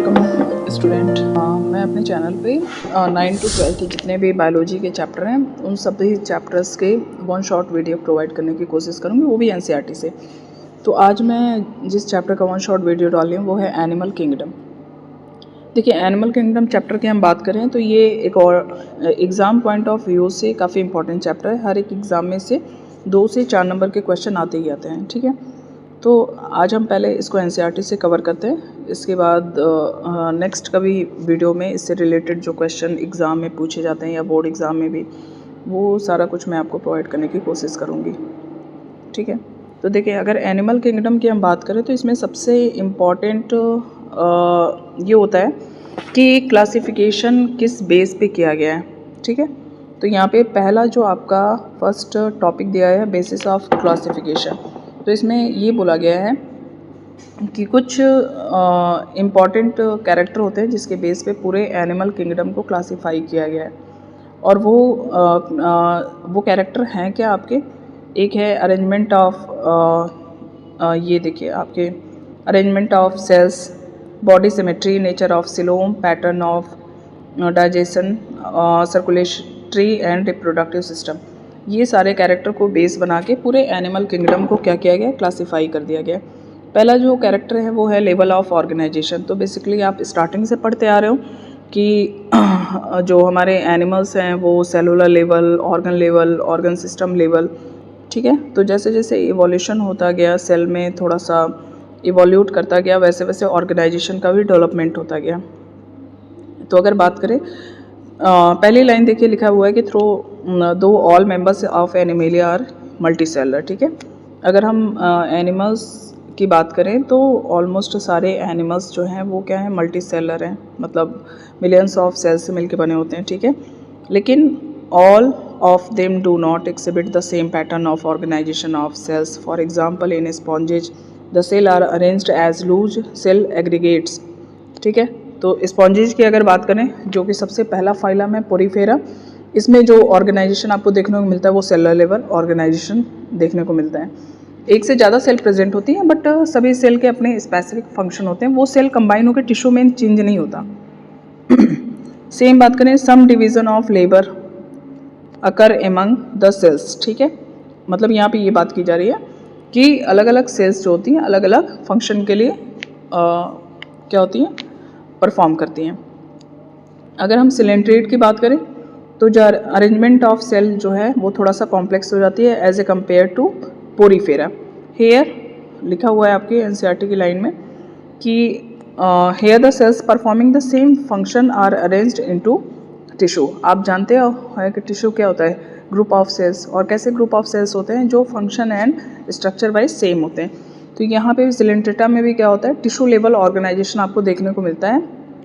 Welcome student. मैं अपने channel पे 9 to 12 के जितने भी बायोलॉजी के चैप्टर हैं उन सभी चैप्टर्स के वन शॉट वीडियो प्रोवाइड करने की कोशिश करूँगी, वो भी एनसीईआरटी से। तो आज मैं जिस चैप्टर का वन शॉट वीडियो डाली हूँ वो है एनिमल किंगडम। देखिए, एनिमल किंगडम चैप्टर की हम बात करें तो ये एक और एग्ज़ाम पॉइंट ऑफ व्यू से काफ़ी इंपॉर्टेंट चैप्टर है। हर एक एग्ज़ाम में से 2 से 4 नंबर के क्वेश्चन आते ही आते हैं, ठीक है। तो आज हम पहले इसको एनसीईआरटी से कवर करते हैं, इसके बाद नेक्स्ट कभी वीडियो में इससे रिलेटेड जो क्वेश्चन एग्ज़ाम में पूछे जाते हैं या बोर्ड एग्ज़ाम में भी, वो सारा कुछ मैं आपको प्रोवाइड करने की कोशिश करूँगी, ठीक है। तो देखिए, अगर एनिमल किंगडम की हम बात करें तो इसमें सबसे इम्पॉर्टेंट ये होता है कि क्लासिफिकेशन किस बेस पे किया गया है, ठीक है। तो यहाँ पे पहला जो आपका फर्स्ट टॉपिक दिया है बेसिस ऑफ क्लासिफिकेशन, तो इसमें ये बोला गया है कि कुछ इम्पॉर्टेंट कैरेक्टर होते हैं जिसके बेस पे पूरे एनिमल किंगडम को क्लासिफाई किया गया है। और वो कैरेक्टर हैं क्या आपके, एक है अरेंजमेंट ऑफ ये देखिए आपके arrangement of cells, body symmetry, nature of coelom, pattern of digestion, circulatory and reproductive system. ये सारे कैरेक्टर को बेस बना के पूरे एनिमल किंगडम को क्या किया गया, क्लासिफाई कर दिया गया। पहला जो कैरेक्टर है वो है लेवल ऑफ ऑर्गेनाइजेशन। तो बेसिकली आप स्टार्टिंग से पढ़ते आ रहे हो कि जो हमारे एनिमल्स हैं वो cellular level, organ system level, ठीक है। तो जैसे जैसे इवोल्यूशन होता गया, सेल में थोड़ा सा इवोल्यूट करता गया, वैसे वैसे ऑर्गेनाइजेशन का भी डेवलपमेंट होता गया। तो अगर बात करें पहली लाइन देखिए, लिखा हुआ है कि थ्रू दो all members of Animalia are multicellular, ठीक है। अगर हम एनिमल्स की बात करें तो ऑलमोस्ट सारे एनिमल्स जो हैं वो क्या है, मल्टी सेलर हैं, मतलब मिलियंस ऑफ सेल्स से मिलकर बने होते हैं, ठीक है। लेकिन all of them do not exhibit the same pattern of organisation of cells. For example in sponges the cell are arranged as loose cell aggregates, ठीक है। तो स्पॉन्जेज की अगर बात करें, जो कि सबसे पहला फाइलम है पोरीफेरा, इसमें जो ऑर्गेनाइजेशन आपको देखने को मिलता है वो सेलुलर लेवल ऑर्गेनाइजेशन देखने को मिलता है। एक से ज़्यादा सेल प्रेजेंट होती हैं, बट सभी सेल के अपने स्पेसिफिक फंक्शन होते हैं, वो सेल कंबाइन होकर टिश्यू में चेंज नहीं होता। सेम बात करें, some division of labour occur among the cells, ठीक है। मतलब यहाँ पे ये बात की जा रही है कि अलग अलग सेल्स जो होती हैं अलग अलग फंक्शन के लिए क्या होती हैं, परफॉर्म करती हैं। अगर हम सिलेंट्रेट की बात करें तो जो अरेंजमेंट ऑफ सेल जो है वो थोड़ा सा कॉम्प्लेक्स हो जाती है as a compared to Porifera. Here लिखा हुआ है आपके एनसीईआरटी की लाइन में कि here the cells performing the same function are arranged into tissue. आप जानते हो है कि टिश्यू क्या होता है, ग्रुप ऑफ सेल्स। और कैसे ग्रुप ऑफ सेल्स होते हैं, जो function and structure wise same होते हैं। तो यहाँ पे सिलेंट्रेटा में भी क्या होता है, टिश्यू लेवल ऑर्गेनाइजेशन आपको देखने को मिलता है।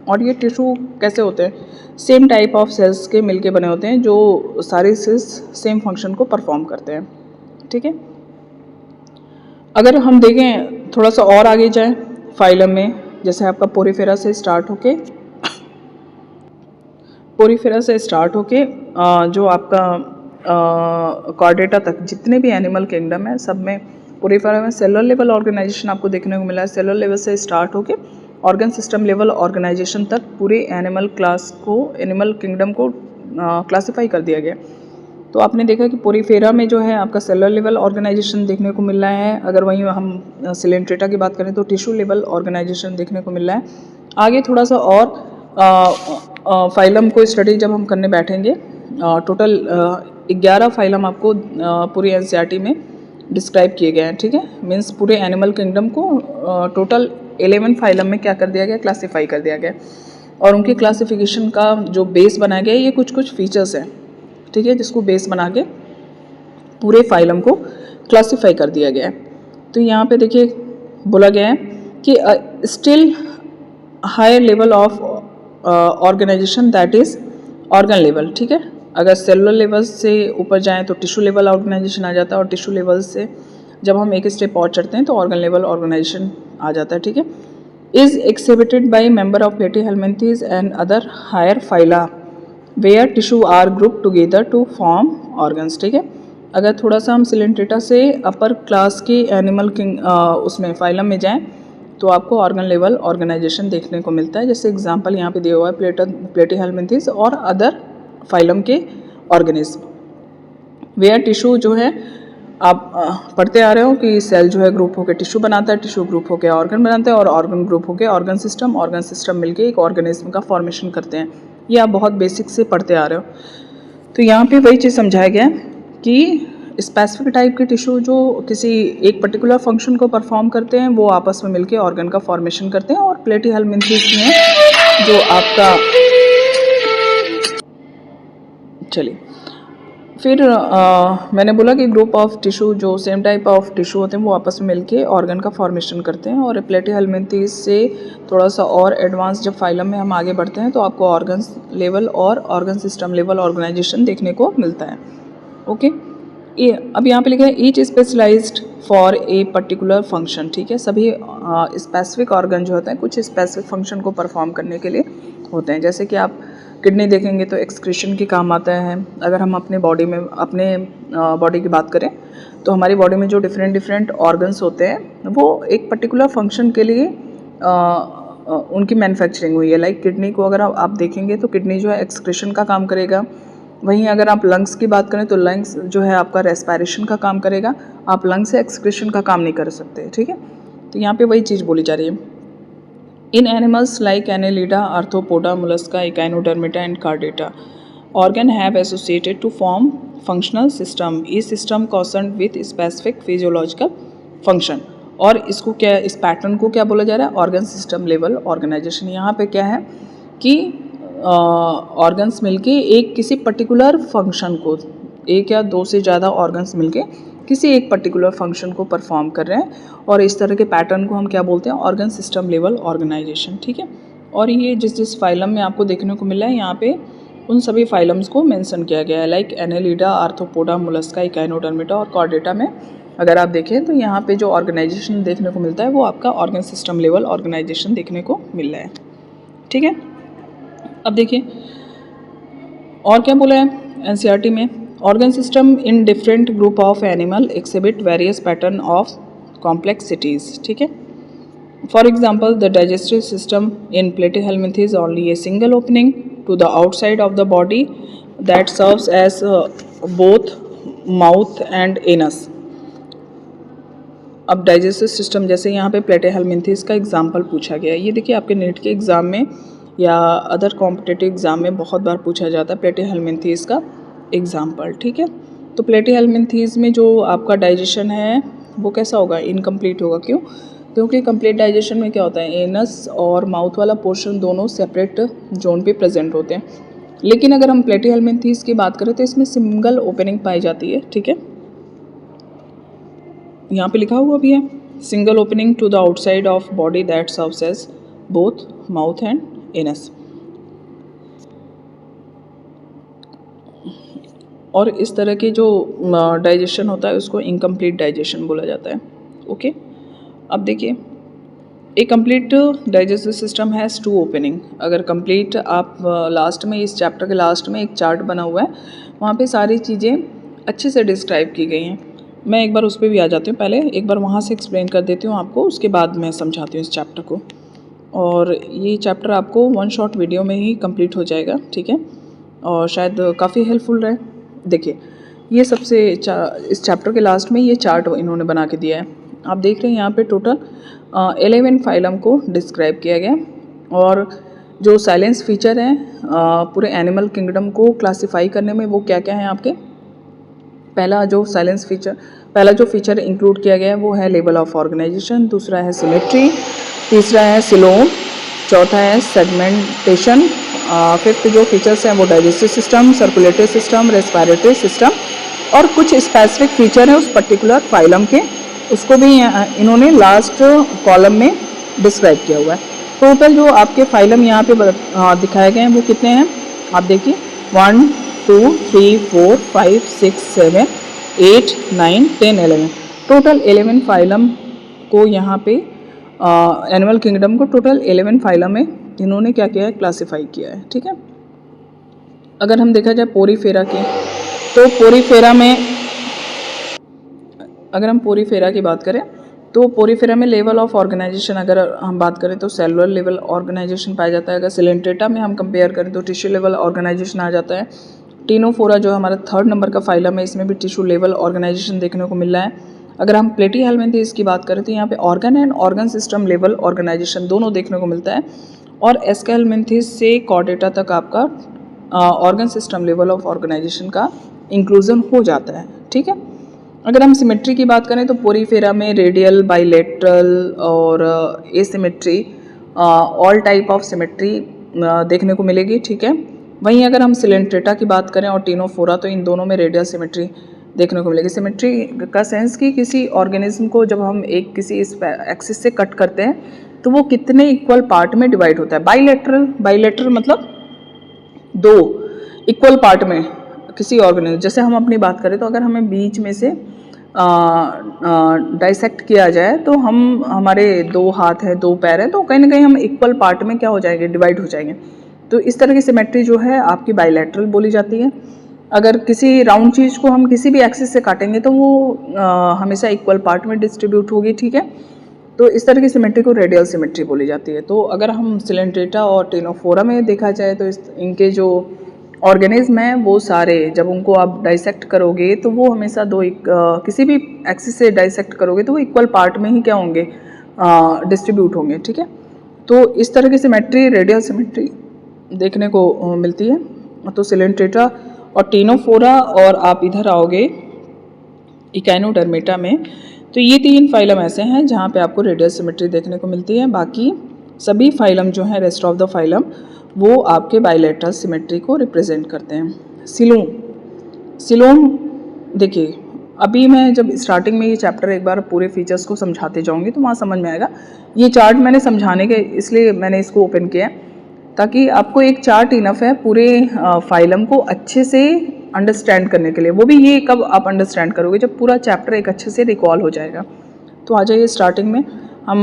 और ये टिश्यू कैसे होते हैं, सेम टाइप ऑफ सेल्स के मिलके बने होते हैं, जो सारे सेल्स सेम फंक्शन को परफॉर्म करते हैं, ठीक है। अगर हम देखें थोड़ा सा और आगे जाएं फाइलम में, जैसे आपका पोरीफेरा से स्टार्ट होके जो आपका कॉर्डेटा तक जितने भी एनिमल किंगडम है सब में पोरीफेरा में सेलुलर लेवल ऑर्गेनाइजेशन आपको देखने को मिला है। सेलुलर लेवल से स्टार्ट होके ऑर्गन सिस्टम लेवल ऑर्गेनाइजेशन तक पूरे एनिमल किंगडम को क्लासिफाई कर दिया गया। तो आपने देखा कि पोरीफेरा में जो है आपका सेलुलर लेवल ऑर्गेनाइजेशन देखने को मिल रहा है। अगर वहीं हम सिलेंट्रेटा की बात करें तो टिश्यू लेवल ऑर्गेनाइजेशन देखने को मिल रहा है। आगे थोड़ा सा और फाइलम को स्टडी जब हम करने बैठेंगे, टोटल 11 फाइलम आपको पूरी एनसीईआरटी में डिस्क्राइब किए गए हैं, ठीक है। मीन्स पूरे एनिमल किंगडम को टोटल 11 फाइलम में क्या कर दिया गया, क्लासीफाई कर दिया गया। और उनकी क्लासिफिकेशन का जो बेस बनाया गया ये कुछ फीचर्स हैं, ठीक है, जिसको बेस बना के पूरे फाइलम को क्लासीफाई कर दिया गया है। तो यहाँ पे देखिए बोला गया है कि still higher level of organization that is organ level, ठीक है। अगर सेलुलर लेवल से ऊपर जाएं तो टिश्यू लेवल ऑर्गेनाइजेशन आ जाता है, और टिश्यू लेवल से जब हम एक स्टेप और चढ़ते हैं तो ऑर्गन लेवल ऑर्गेनाइजेशन आ जाता है, ठीक है। Is exhibited by member of Platyhelminthes and other higher phyla where tissue are group together to form organs, ठीक है। अगर थोड़ा सा हम सिलेंट्रेटा से अपर क्लास के एनिमल किंग उसमें फाइलम में जाएं तो आपको ऑर्गन लेवल ऑर्गेनाइजेशन देखने को मिलता है। जैसे एग्जांपल यहाँ पे दिया हुआ है प्लेटीहेल्मिन्थेस और अदर फाइलम के ऑर्गेनिज्म। वेयर टिश्यू जो है आप पढ़ते आ रहे हो कि सेल जो है ग्रुप होकर टिश्यू बनाता है, टिश्यू ग्रुप होकर ऑर्गन बनाता है और ऑर्गन ग्रुप होकर ऑर्गन सिस्टम मिलके एक ऑर्गेनिज्म का फॉर्मेशन करते हैं। ये आप बहुत बेसिक से पढ़ते आ रहे हो। तो यहाँ पे वही चीज़ समझाया गया कि स्पेसिफिक टाइप के टिश्यू जो किसी एक पर्टिकुलर फंक्शन को परफॉर्म करते हैं वो आपस में मिलके ऑर्गन का फॉर्मेशन करते हैं। और प्लेटीहेल्मिन्थेस में जो आपका चलिए फिर मैंने बोला कि ग्रुप ऑफ टिश्यू जो सेम टाइप ऑफ टिश्यू होते हैं वो आपस में मिलके ऑर्गन का फॉर्मेशन करते हैं। और प्लेटीहेल्मिन्थेस से थोड़ा सा और एडवांस जब फाइलम में हम आगे बढ़ते हैं तो आपको ऑर्गन लेवल और ऑर्गन सिस्टम लेवल ऑर्गेनाइजेशन देखने को मिलता है। ओके, ये अब यहाँ पे लिखा है each specialized for a particular function. ठीक है, सभी स्पेसिफिक ऑर्गन जो होते हैं कुछ स्पेसिफिक फंक्शन को परफॉर्म करने के लिए होते हैं। जैसे कि आप किडनी देखेंगे तो एक्सक्रीशन के काम आता है। अगर हम अपने बॉडी में बॉडी की बात करें तो हमारी बॉडी में जो डिफरेंट ऑर्गन्स होते हैं वो एक पर्टिकुलर फंक्शन के लिए उनकी मैन्युफैक्चरिंग हुई है। लाइक किडनी को अगर आप देखेंगे तो किडनी जो है एक्सक्रीशन का काम करेगा। वहीं अगर आप लंग्स की बात करें तो लंग्स जो है आपका रेस्पिरेशन का काम करेगा। आप लंग्स से एक्सक्रीशन का काम नहीं कर सकते। ठीक है, तो यहाँ पे वही चीज़ बोली जा रही है। In animals like Annelida, Arthropoda, Mollusca, Echinodermata and Chordata, organ have associated to form functional system. Each system concerned with specific physiological function. और इसको क्या, इस पैटर्न को क्या बोला जा रहा है? Organ system level organization. यहाँ पे क्या है कि ऑर्गन्स मिलके एक किसी पर्टिकुलर फंक्शन को, एक या दो से ज़्यादा ऑर्गन्स मिलके किसी एक पर्टिकुलर फंक्शन को परफॉर्म कर रहे हैं। और इस तरह के पैटर्न को हम क्या बोलते हैं? Organ system level organization. ठीक है, और ये जिस फाइलम में आपको देखने को मिला है यहाँ पे उन सभी फाइलम्स को मेंशन किया गया है। लाइक एनेलिडा, आर्थ्रोपोडा, मोलस्का, इकाइनोडर्मिटा और कॉर्डेटा में अगर आप देखें तो यहाँ पे जो ऑर्गेनाइजेशन देखने को मिलता है वो आपका ऑर्गन सिस्टम लेवल ऑर्गेनाइजेशन देखने को मिल रहा है। ठीक है, अब देखिए और क्या बोला है एनसीईआरटी में। Organ system in different group of animal exhibit various pattern of complexities. ठीक है, for example the digestive system in Platyhelminthes only a single opening to the outside of the body that serves as both mouth and anus. अब digestive system जैसे यहाँ पे Platyhelminthes का example पूछा गया है। ये देखिए आपके नीट के एग्ज़ाम में या अदर कॉम्पिटिटिव एग्ज़ाम में बहुत बार पूछा जाता है प्लेटीहेल्मिन्थेस का एग्जाम्पल। ठीक है, तो प्लेटीहेल्मिन्थेस में जो आपका डाइजेशन है वो कैसा होगा? इनकम्प्लीट होगा। क्यों? क्योंकि कंप्लीट डाइजेशन में क्या होता है, एनस और माउथ वाला पोर्शन दोनों सेपरेट जोन पे प्रेजेंट होते हैं। लेकिन अगर हम प्लेटीहेल्मिन्थेस की बात करें तो इसमें सिंगल ओपनिंग पाई जाती है। ठीक है, यहाँ पे लिखा हुआ भी है single opening to the outside of body that serves as both mouth and anus. और इस तरह के जो डाइजेशन होता है उसको इनकम्प्लीट डाइजेशन बोला जाता है। ओके, अब देखिए a complete digestive system has two opening. अगर कंप्लीट आप लास्ट में इस चैप्टर के लास्ट में एक चार्ट बना हुआ है, वहाँ पे सारी चीज़ें अच्छे से डिस्क्राइब की गई हैं। मैं एक बार उस पर भी आ जाती हूँ, पहले एक बार वहाँ से एक्सप्लेन कर देती हूँ आपको, उसके बाद मैं समझाती हूँ इस चैप्टर को। और ये चैप्टर आपको वन शॉट वीडियो में ही कंप्लीट हो जाएगा। ठीक है, और शायद काफ़ी हेल्पफुल रहे। देखिए ये सबसे इस चैप्टर के लास्ट में ये चार्ट इन्होंने बना के दिया है। आप देख रहे हैं यहाँ पे टोटल 11 फाइलम को डिस्क्राइब किया गया। और जो साइलेंस फीचर हैं पूरे एनिमल किंगडम को क्लासिफाई करने में वो क्या क्या हैं आपके। पहला जो फीचर इंक्लूड किया गया है वो है लेवल ऑफ ऑर्गेनाइजेशन, दूसरा है सिमेट्री, तीसरा है सिलोम, चौथा है सेगमेंटेशन, फिफ्थ जो फीचर्स हैं वो digestive system, circulatory system, respiratory system, और कुछ स्पेसिफिक फीचर हैं उस पर्टिकुलर फाइलम के, उसको भी इन्होंने लास्ट कॉलम में डिस्क्राइब किया हुआ है। टोटल जो आपके फाइलम यहाँ पे दिखाए गए हैं वो कितने हैं आप देखिए, 1 2 3 4 5 6 7 8 9 10 11, टोटल 11 फाइलम को यहाँ पे एनिमल किंगडम को टोटल 11 फाइलम में इन्होंने क्या किया है, क्लासिफाई किया है। ठीक है, अगर हम देखा जाए पोरीफेरा की, तो पोरीफेरा में अगर हम पोरीफेरा की बात करें तो पोरीफेरा में लेवल ऑफ ऑर्गेनाइजेशन अगर हम बात करें तो सेलुलर लेवल ऑर्गेनाइजेशन पाया जाता है। अगर सिलेंट्रेटा में हम कंपेयर करें तो टिश्यू लेवल ऑर्गेनाइजेशन आ जाता है। टीनोफोरा जो हमारा 3rd नंबर का फाइलम है, इसमें भी टिश्यू लेवल ऑर्गेनाइजेशन देखने को मिल रहा है। अगर हम प्लेटीहेल्मिन्थेस की बात करें तो यहाँ पे organ and organ system level organization दोनों देखने को मिलता है। और एस्केल्मिन्थेस से कॉर्डेटा तक आपका organ system level of organization का इंक्लूजन हो जाता है। ठीक है। अगर हम सिमेट्री की बात करें तो पोरीफेरा में रेडियल, बाइलेटरल और asymmetry, all type of symmetry देखने को मिलेगी। ठीक है। वहीं अगर हम सिलेंट्रेटा की बात करें और टीनोफोरा तो इन दोनों में रेडियल सिमेट्री देखने को मिलेगी। सिमेट्री का सेंस कि किसी ऑर्गेनिज्म को जब हम एक किसी एक्सिस से कट करते हैं तो वो कितने इक्वल पार्ट में डिवाइड होता है। बाइलेटरल मतलब 2 इक्वल पार्ट में किसी ऑर्गेनिज्म, जैसे हम अपनी बात करें तो अगर हमें बीच में से डाइसेक्ट किया जाए तो हम हमारे 2 हाथ हैं, 2 पैर हैं, तो कहीं ना कहीं हम इक्वल पार्ट में क्या हो जाएंगे, डिवाइड हो जाएंगे। तो इस तरह की सिमेट्री जो है आपकी बाइलेटरल बोली जाती है। अगर किसी राउंड चीज़ को हम किसी भी एक्सिस से काटेंगे तो वो हमेशा इक्वल पार्ट में डिस्ट्रीब्यूट होगी। ठीक है। तो इस तरह की सिमेट्री को रेडियल सिमेट्री बोली जाती है। तो अगर हम सिलेंट्रेटा और टीनोफोरा में देखा जाए तो इनके जो ऑर्गेनिज्म हैं वो सारे जब उनको आप डाइसेक्ट करोगे तो वो हमेशा किसी भी एक्सिस से डाइसेक्ट करोगे तो वो इक्वल पार्ट में ही क्या होंगे, डिस्ट्रीब्यूट होंगे। ठीक है। तो इस तरह की सिमेट्री रेडियल सिमेट्री देखने को मिलती है। तो सिलेंट्रेटा और टीनोफोरा और आप इधर आओगे इकाइनोडर्मेटा में, तो ये 3 फाइलम ऐसे हैं जहाँ पे आपको रेडियल सिमेट्री देखने को मिलती है। बाकी सभी फाइलम जो हैं, रेस्ट ऑफ द फाइलम, वो आपके बाइलेटरल सिमेट्री को रिप्रेजेंट करते हैं। सिलोम देखिए, अभी मैं जब स्टार्टिंग में ये चैप्टर एक बार पूरे फीचर्स को समझाते जाऊंगी तो वहाँ समझ में आएगा। ये चार्ट मैंने समझाने के इसलिए मैंने इसको ओपन किया है ताकि आपको एक चार्ट इनफ है पूरे फाइलम को अच्छे से अंडरस्टैंड करने के लिए। वो भी ये कब आप अंडरस्टैंड करोगे, जब पूरा चैप्टर एक अच्छे से रिकॉल हो जाएगा। तो आ जाइए स्टार्टिंग में हम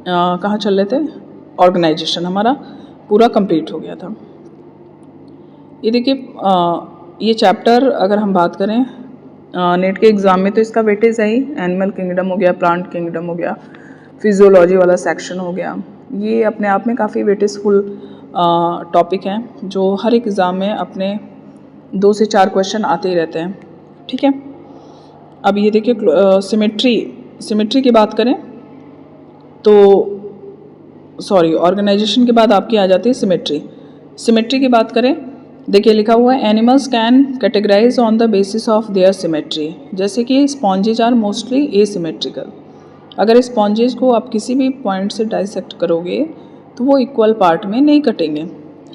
कहाँ चल रहे थे, ऑर्गेनाइजेशन हमारा पूरा कंप्लीट हो गया था। ये देखिए, ये चैप्टर अगर हम बात करें नेट के एग्ज़ाम में तो इसका वेटेज है ही। एनिमल किंगडम हो गया, प्लांट किंगडम हो गया, फिजियोलॉजी वाला सेक्शन हो गया, ये अपने आप में काफ़ी वेटेजफुल टॉपिक हैं जो हर एक एग्ज़ाम में अपने 2 से 4 क्वेश्चन आते ही रहते हैं। ठीक है। अब ये देखिए सिमेट्री की बात करें तो ऑर्गेनाइजेशन के बाद आपकी आ जाती है सिमेट्री की बात करें, देखिए लिखा हुआ है animals can categorize on the basis of their symmetry. जैसे कि स्पॉन्जेज आर मोस्टली एसिमेट्रिकल। अगर स्पॉन्जेज को आप किसी भी पॉइंट से डाइसेक्ट करोगे तो वो इक्वल पार्ट में नहीं कटेंगे।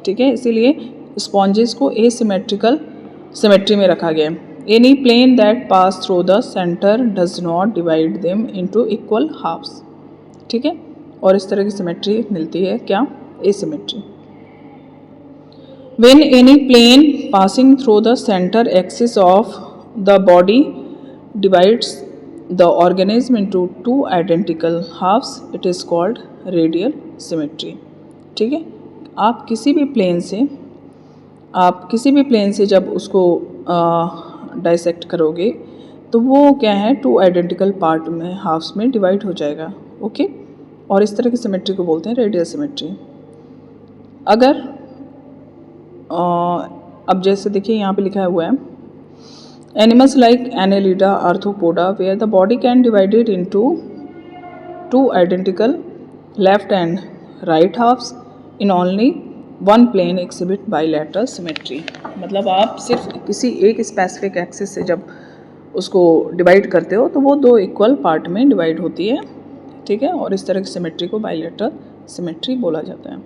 ठीक है। इसीलिए स्पॉन्जेज को एसिमेट्रिकल सिमेट्री में रखा गया है। Any plane that pass through the centre does not divide them into equal halves. ठीक है। और इस तरह की सिमेट्री मिलती है क्या, asymmetry. When any plane passing through the center axis of the body divides the organism into 2 identical halves, it is called radial symmetry. ठीक है। आप किसी भी प्लेन से जब उसको डाइसेक्ट करोगे तो वो क्या है, 2 आइडेंटिकल पार्ट में हाफ्स में डिवाइड हो जाएगा। ओके। और इस तरह की सिमेट्री को बोलते हैं रेडियल सिमेट्री। अगर अब जैसे देखिए यहाँ पे लिखा हुआ है animals like Annelida, Arthropoda where the body can divided into 2 identical left and right halves in only 1 plane exhibit bilateral symmetry. मतलब आप सिर्फ किसी एक स्पेसिफिक एक्सिस से जब उसको डिवाइड करते हो तो वो 2 इक्वल पार्ट में डिवाइड होती है। ठीक है। और इस तरह की सिमेट्री को बाइलैटरल सिमेट्री बोला जाता है।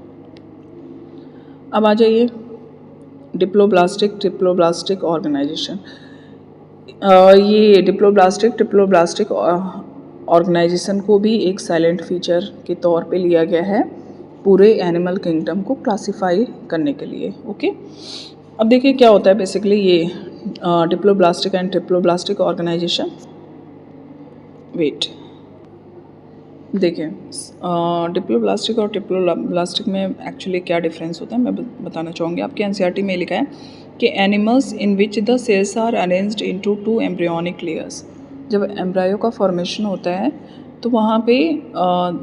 अब आ जाइए ट्रिप्लोब्लास्टिक ऑर्गेनाइजेशन। ये ट्रिप्लोब्लास्टिक ऑर्गेनाइजेशन को भी एक साइलेंट फीचर के तौर पे लिया गया है पूरे एनिमल किंगडम को क्लासिफाई करने के लिए। ओके। अब देखिए क्या होता है बेसिकली ये डिप्लोब्लास्टिक एंड ट्रिप्लोब्लास्टिक ऑर्गेनाइजेशन। देखिए डिप्लोब्लास्टिक और ट्रिप्लोब्लास्टिक में एक्चुअली क्या डिफरेंस होता है मैं बताना चाहूँगी। आपके एनसीईआरटी में लिखा है कि animals in which the cells are arranged into 2 embryonic layers. जब एम्ब्रायो का फॉर्मेशन होता है तो वहाँ पे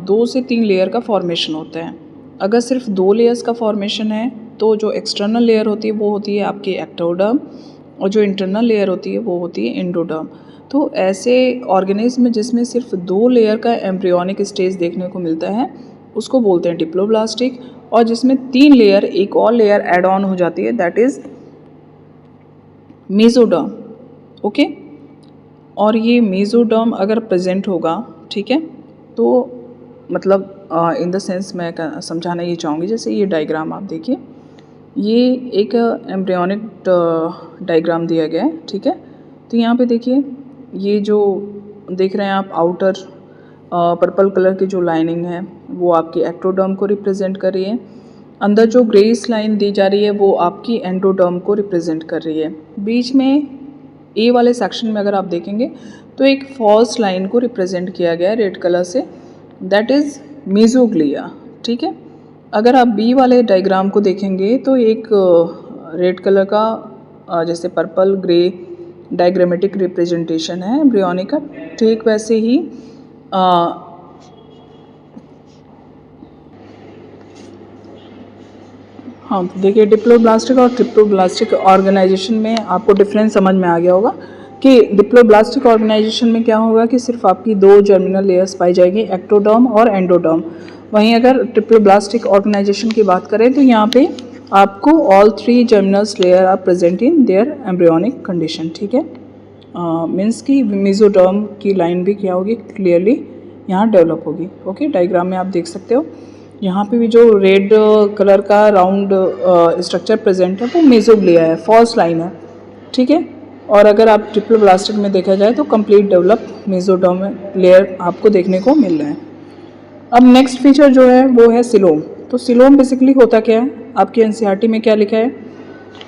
2 से 3 लेयर का फॉर्मेशन होता है। अगर सिर्फ 2 लेयर्स का फॉर्मेशन है तो जो एक्सटर्नल लेयर होती है वो होती है आपकी एक्टोडर्म, और जो इंटरनल लेयर होती है वो होती है एंडोडर्म। तो ऐसे ऑर्गेनिज्म जिसमें सिर्फ 2 लेयर का एम्ब्रियोनिक स्टेज देखने को मिलता है उसको बोलते हैं डिप्लोब्लास्टिक, और जिसमें 3 लेयर, एक और लेयर ऐड ऑन हो जाती है, दैट इज़ मेसोडर्म। ओके, और ये मेसोडर्म अगर प्रेजेंट होगा, ठीक है, तो मतलब इन द सेंस मैं समझाना ये चाहूँगी, जैसे ये डायग्राम आप देखिए, ये एक एम्ब्रियोनिक डायग्राम दिया गया है, ठीक है। तो यहाँ पे देखिए, ये जो देख रहे हैं आप आउटर पर्पल कलर की जो लाइनिंग है वो आपकी एक्टोडर्म को रिप्रेजेंट कर रही है। अंदर जो ग्रेस लाइन दी जा रही है वो आपकी एंडोडर्म को रिप्रेजेंट कर रही है। बीच में ए वाले सेक्शन में अगर आप देखेंगे तो एक फॉल्स लाइन को रिप्रेजेंट किया गया है रेड कलर से, दैट इज़ मेसोग्लिया, ठीक है। अगर आप बी वाले डायग्राम को देखेंगे तो एक रेड कलर का जैसे पर्पल ग्रे डायग्रामेटिक रिप्रेजेंटेशन है एम्ब्रियोनिक का, ठीक वैसे ही हाँ, तो देखिए डिप्लोब्लास्टिक और ट्रिप्लोब्लास्टिक ऑर्गेनाइजेशन में आपको डिफरेंस समझ में आ गया होगा कि डिप्लोब्लास्टिक ऑर्गेनाइजेशन में क्या होगा कि सिर्फ आपकी 2 जर्मिनल लेयर्स पाई जाएगी, एक्टोडर्म और एंडोडर्म। वहीं अगर ट्रिप्लोब्लास्टिक ऑर्गेनाइजेशन की बात करें तो यहाँ पे आपको all 3 germinals layer are present in their embryonic condition, ठीक है। मीन्स कि मेसोडर्म की लाइन भी क्या होगी, क्लियरली यहाँ डेवलप होगी। ओके, डायग्राम में आप देख सकते हो, यहाँ पे भी जो रेड कलर का राउंड स्ट्रक्चर प्रेजेंट है वो मेसोग्लिया है, फॉल्स लाइन है, ठीक है। और अगर आप ट्रिप्लोब्लास्टिक में देखा जाए तो कंप्लीट डेवलप मेसोडर्म लेयर आपको देखने को मिल रहा है। अब नेक्स्ट फीचर जो है वो है सिलोम। तो सिलोम बेसिकली होता क्या है, आपकी एनसीईआरटी में क्या लिखा है,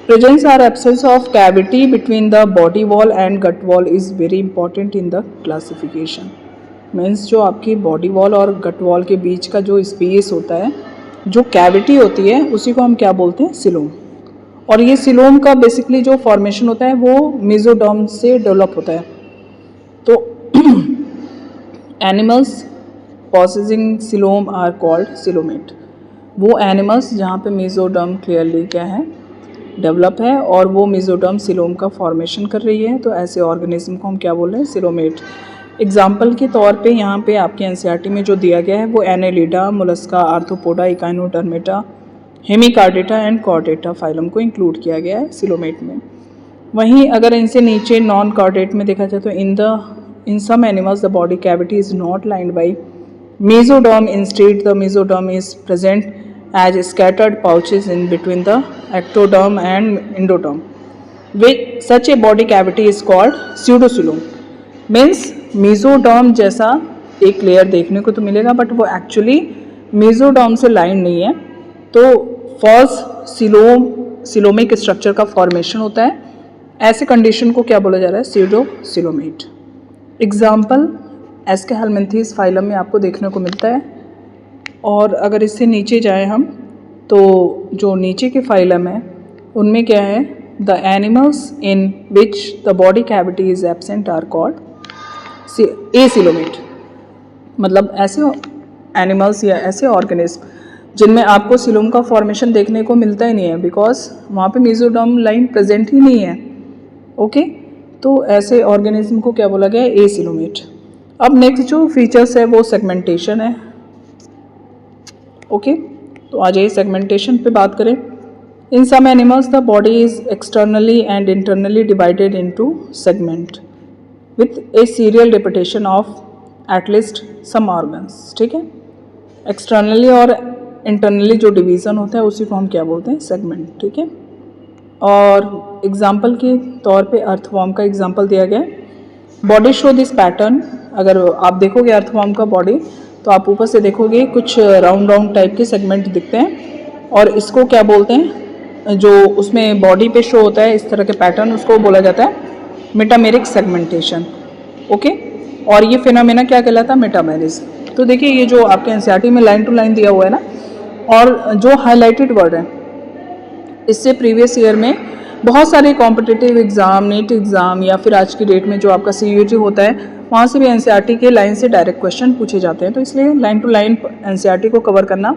presence or absence of cavity between the body wall and gut wall is very important in the classification. Means जो आपकी बॉडी वॉल और गट वॉल के बीच का जो स्पेस होता है, जो कैविटी होती है, उसी को हम क्या बोलते हैं, सिलोम। और ये सिलोम का बेसिकली जो फॉर्मेशन होता है वो मेसोडर्म से डेवलप होता है। तो animals possessing coelom are called coelomate. वो एनिमल्स जहाँ पे मेसोडर्म क्लियरली क्या है, डेवलप है, और वो मेसोडर्म सिलोम का फॉर्मेशन कर रही है, तो ऐसे ऑर्गेनिज्म को हम क्या बोल रहे हैं, सिलोमेट। एग्जाम्पल के तौर पे यहाँ पे आपके एनसीईआरटी में जो दिया गया है वो Annelida, Mollusca, arthropoda, Echinodermata, Hemichordata and Chordata phylum को इंक्लूड किया गया है सिलोमेट में। वहीं अगर इनसे नीचे नॉन कॉर्डेट में देखा जाए तो in some animals the body cavity is not lined by mesoderm, instead the mesoderm is present as scattered pouches in between the ectoderm and endoderm. With such a body cavity is called pseudocoelom. Means mesoderm जैसा एक layer देखने को तो मिलेगा but वो actually mesoderm से line नहीं है, तो फॉल्स सिलोमिक स्ट्रक्चर का फॉर्मेशन होता है। ऐसे कंडीशन को क्या बोला जा रहा है, स्यूडोसिलोमेट। एग्जाम्पल एस्केहेलमिन्थेस फाइलम में आपको देखने को मिलता है। और अगर इससे नीचे जाएं हम तो जो नीचे के फाइलम है उनमें क्या है, the animals in which the body cavity is absent are called acoelomate. मतलब ऐसे एनिमल्स या ऐसे ऑर्गेनिज्म जिनमें आपको सिलोम का फॉर्मेशन देखने को मिलता ही नहीं है, बिकॉज वहाँ पे मेसोडर्म लाइन प्रेजेंट ही नहीं है। ओके, तो ऐसे ऑर्गेनिज्म को क्या बोला गया है, एसिलोमेट। अब नेक्स्ट जो फीचर्स है वो सेगमेंटेशन है। ओके, तो आ जाइए सेगमेंटेशन पे बात करें। In some animals the body is externally and internally divided into segment with a serial repetition of at least some organs, ठीक है। एक्सटर्नली और इंटरनली जो डिवीज़न होता है उसी को हम क्या बोलते हैं, सेगमेंट, ठीक है। और एग्जाम्पल के तौर पे अर्थवॉर्म का एग्जाम्पल दिया गया है। Body show this pattern. अगर आप देखोगे अर्थवॉर्म का बॉडी तो आप ऊपर से देखोगे कुछ राउंड टाइप के सेगमेंट दिखते हैं, और इसको क्या बोलते हैं, जो उसमें बॉडी पे शो होता है इस तरह के पैटर्न, उसको बोला जाता है मेटामेरिक सेगमेंटेशन। ओके, और ये फिनोमेना क्या कहलाता है, मेटामेरिज्म। तो देखिए ये जो आपके एनसीईआरटी में लाइन टू लाइन दिया हुआ है ना, और जो हाईलाइटेड वर्ड है इससे प्रीवियस ईयर में बहुत सारे कॉम्पिटिटिव एग्ज़ाम, नीट एग्ज़ाम या फिर आज की डेट में जो आपका CUET होता है वहाँ से भी NCERT के लाइन से डायरेक्ट क्वेश्चन पूछे जाते हैं। तो इसलिए लाइन टू लाइन NCERT को कवर करना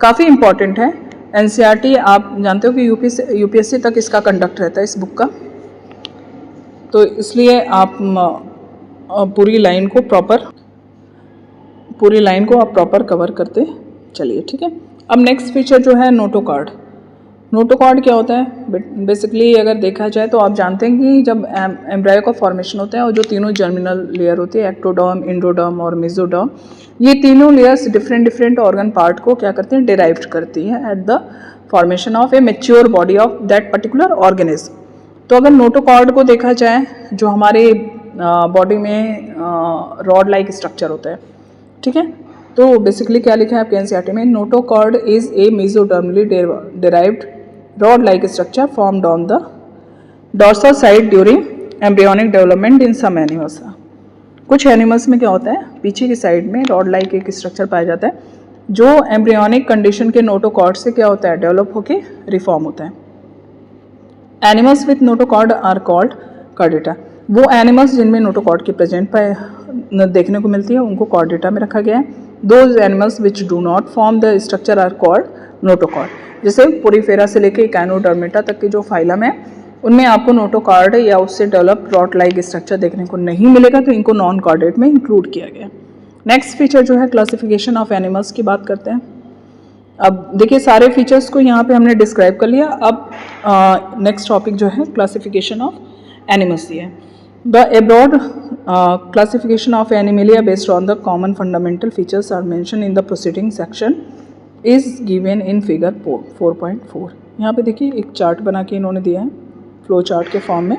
काफ़ी इम्पॉर्टेंट है। NCERT आप जानते हो कि UPSC तक इसका कंडक्ट रहता है इस बुक का, तो इसलिए आप पूरी लाइन को आप प्रॉपर कवर करते चलिए, ठीक है। अब नेक्स्ट फीचर जो है नोटो कार्ड। नोटो कार्ड क्या होता है? बेसिकली अगर देखा जाए तो आप जानते हैं कि जब एम्ब्रायो का फॉर्मेशन होता है और जो तीनों जर्मिनल लेयर होती है, एक्टोडर्म, इंडोडर्म और मेसोडर्म, ये तीनों लेयर्स डिफरेंट ऑर्गन पार्ट को क्या करते हैं? डिराइव करती हैं at the formation of A mature body of that particular organism. तो अगर नोटो कार्ड को देखा जाए, जो हमारे बॉडी में रॉड लाइक स्ट्रक्चर होता है, ठीक है। तो बेसिकली क्या लिखा है आपके NCERT में? Notochord is a mesodermally derived rod like structure formed on the dorsal side during embryonic development in some animals. कुछ एनिमल्स में क्या होता है, पीछे की साइड में रॉड लाइक एक स्ट्रक्चर पाया जाता है जो एम्ब्रियोनिक कंडीशन के नोटो कार्ड से क्या होता है? डेवलप होके रिफॉर्म होता है। Animals with notochord are called Chordata. वो एनिमल्स जिनमें नोटो कार्ड की प्रेजेंट देखने को मिलती है उनको कॉर्डेटा में रखा गया है। Those animals which do not form the structure are called notochord. जैसे पोरीफेरा से लेके इकाइनोडर्मेटा तक के जो फाइलम है उनमें आपको नोटो कार्ड या उससे डेवलप रॉड लाइक स्ट्रक्चर देखने को नहीं मिलेगा, तो इनको नॉन कॉर्डेट में इंक्लूड किया गया। नेक्स्ट फीचर जो है क्लासिफिकेशन ऑफ एनिमल्स की बात करते हैं। अब देखिए सारे फीचर्स को यहाँ पे हमने डिस्क्राइब कर लिया। अब नेक्स्ट टॉपिक जो है क्लासिफिकेशन ऑफ एनिमल्स ये है। The abroad classification of Animalia based on the common fundamental features are mentioned in the preceding section is given in figure 4.4। यहाँ पे देखिए एक चार्ट बना के इन्होंने दिया है फ्लो चार्ट के फॉर्म में।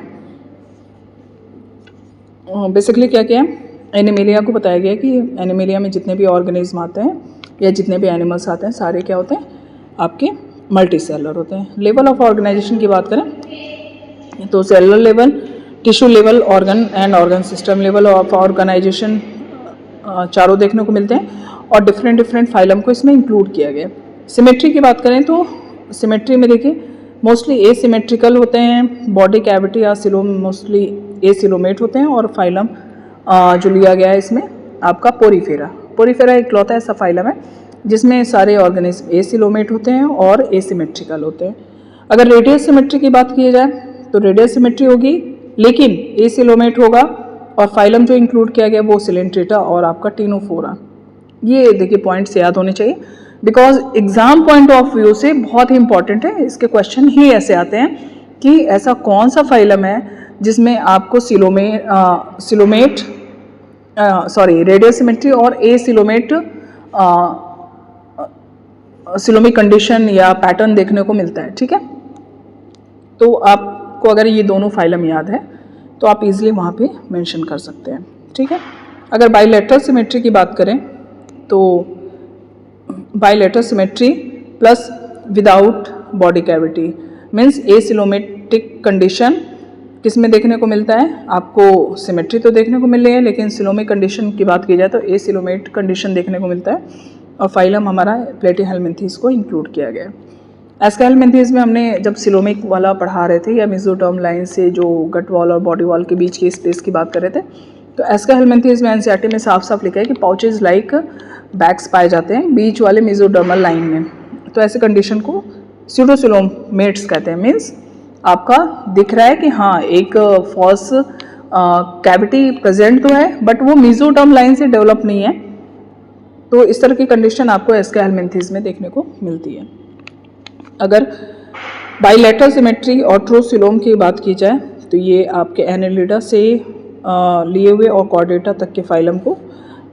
बेसिकली क्या क्या है, एनिमेलिया को बताया गया कि एनिमेलिया में जितने भी ऑर्गेनिज्म आते हैं या जितने भी एनिमल्स आते हैं सारे क्या होते हैं? आपके मल्टी सेलर होते हैं। लेवल ऑफ ऑर्गेनाइजेशन की बात करें तो cellular level, tissue level, organ and organ system level of organization चारों देखने को मिलते हैं और डिफरेंट फाइलम को इसमें इंक्लूड किया गया। सिमेट्री की बात करें तो सिमेट्री में देखिए मोस्टली एसिमेट्रिकल होते हैं, बॉडी कैविटी या मोस्टली एसिलोमेट होते हैं और फाइलम जो लिया गया है इसमें आपका पोरीफेरा इकलौता ऐसा फाइलम है जिसमें सारे ऑर्गेनिज्म एसिलोमेट होते हैं और एसिमेट्रिकल होते हैं। अगर रेडियल सिमेट्री की बात की जाए तो रेडियल सिमेट्री होगी लेकिन एसिलोमेट होगा और फाइलम जो इंक्लूड किया गया वो सिलेंट्रेटा और आपका टीनोफोरा। ये देखिए पॉइंट्स याद होने चाहिए because exam point of view से बहुत ही इंपॉर्टेंट है। इसके क्वेश्चन ही ऐसे आते हैं कि ऐसा कौन सा फाइलम है जिसमें आपको रेडियल सिमेट्री और एसिलोमेट सिलोमिक कंडीशन या पैटर्न देखने को मिलता है, ठीक है। तो आपको अगर ये दोनों फाइलम याद है तो आप इजीली वहाँ पे मेंशन कर सकते हैं, ठीक है। अगर बाइलेटरल सिमेट्री की बात करें तो bilateral symmetry plus without body cavity means acoelomatic condition किस में देखने को मिलता है? आपको सिमेट्री तो देखने को मिल रही है लेकिन सिलोमिक कंडीशन की बात की जाए तो एसिलोमेट कंडीशन देखने को मिलता है और फाइलम हमारा प्लेटीहेलमिन्थीज को इंक्लूड किया गया है। एस्काहेलमिन्थीज में हमने जब सिलोमिक वाला पढ़ा रहे थे या मेसोडर्म लाइन से जो गट वॉल और बॉडी वॉल के बीच की स्पेस की बात कर रहे थे तो एस्काहेलमिन्थीज में NCERT में साफ साफ लिखा है कि पाउचेज लाइक बैग्स पाए जाते हैं बीच वाले मेसोडर्मल लाइन में। तो ऐसे कंडीशन को स्यूडोसिलोमेट्स कहते हैं। मीन्स आपका दिख रहा है कि हाँ एक फॉल्स कैविटी प्रेजेंट तो है बट वो मेसोडर्म लाइन से डेवलप नहीं है। तो इस तरह की कंडीशन आपको एस्काहेलमिन्थीज में देखने को मिलती है। अगर बाइलेटरल सिमेट्री और ट्रूसिलोम की बात की जाए तो ये आपके एनेलिडा से लिए हुए और कॉर्डेटा तक के फाइलम को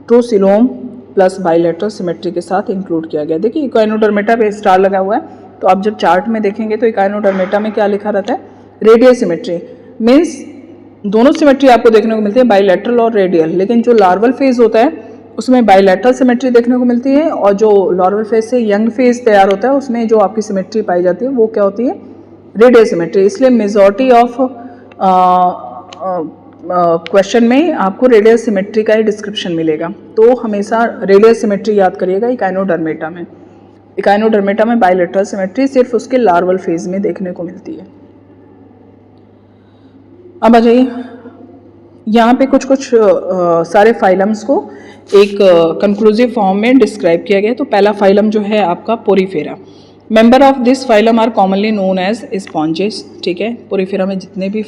ट्रूसिलोम प्लस बाइलेटरल सिमेट्री के साथ इंक्लूड किया गया। देखिए इकाइनोडर्मेटा पे स्टार लगा हुआ है तो आप जब चार्ट में देखेंगे तो इकाइनोडर्मेटा में क्या लिखा रहता है? Radial symmetry. मीन्स दोनों सिमेट्री आपको देखने को मिलती है बाइलेटरल और रेडियल, लेकिन जो लार्वल फेज होता है उसमें बाइलेटरल सिमेट्री देखने को मिलती है और जो लार्वल फेज से यंग फेज तैयार होता है उसमें जो आपकी सिमेट्री पाई जाती है वो क्या होती है? Radial symmetry. इसलिए मेजॉरिटी ऑफ क्वेश्चन में आपको रेडियल सिमेट्री का ही डिस्क्रिप्शन मिलेगा। तो हमेशा रेडियल सिमेट्री याद करिएगा इकाइनोडर्मेटा में। इकाइनोडर्मेटा में बाइलेटरल सिमेट्री सिर्फ उसके लार्वल फेज में देखने को मिलती है। अब आ जाइए, यहाँ पे कुछ कुछ सारे फाइलम्स को एक कंक्लूसिव फॉर्म में डिस्क्राइब किया गया है। तो पहला फाइलम जो है आपका Porifera. Member of this phylum are commonly known as sponges. ठीक है, पोरीफेरा में जितने भी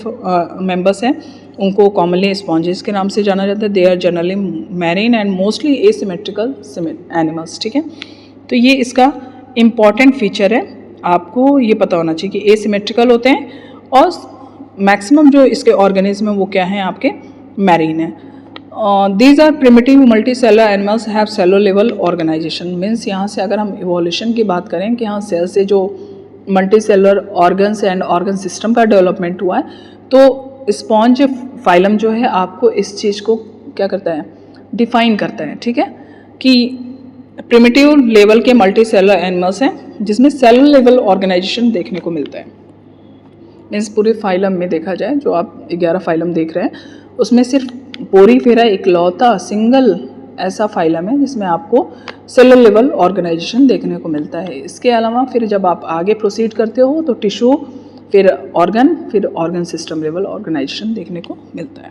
मेंबर्स हैं उनको कॉमनली स्पॉन्जेस के नाम से जाना जाता है। They are generally marine and mostly asymmetrical animals. ठीक है, तो ये इसका इम्पॉर्टेंट फीचर है, आपको ये पता होना चाहिए कि एसिमेट्रिकल होते हैं और मैक्सिमम जो इसके ऑर्गेनिज्म है वो क्या है, आपके मैरीन है। These are primitive multicellular animals have cellular level organization. Means यहाँ से अगर हम इवोल्यूशन की बात करें कि हाँ सेल से जो multi cellular organs and organ system का डेवलपमेंट हुआ है, तो स्पॉन्ज फाइलम जो है आपको इस चीज़ को क्या करता है, डिफाइन करता है। ठीक है, कि प्रिमिटिव लेवल के मल्टी सेलर एनिमल्स हैं जिसमें सेलर लेवल ऑर्गेनाइजेशन देखने को मिलता है। मीन्स पूरे फाइलम में देखा जाए, जो आप 11 फाइलम देख रहे हैं उसमें सिर्फ पोरीफेरा इकलौता सिंगल ऐसा फाइलम है जिसमें आपको सेलर लेवल ऑर्गेनाइजेशन देखने को मिलता है। इसके अलावा फिर जब आप आगे प्रोसीड करते हो तो टिश्यू, फिर ऑर्गन सिस्टम लेवल ऑर्गेनाइजेशन देखने को मिलता है।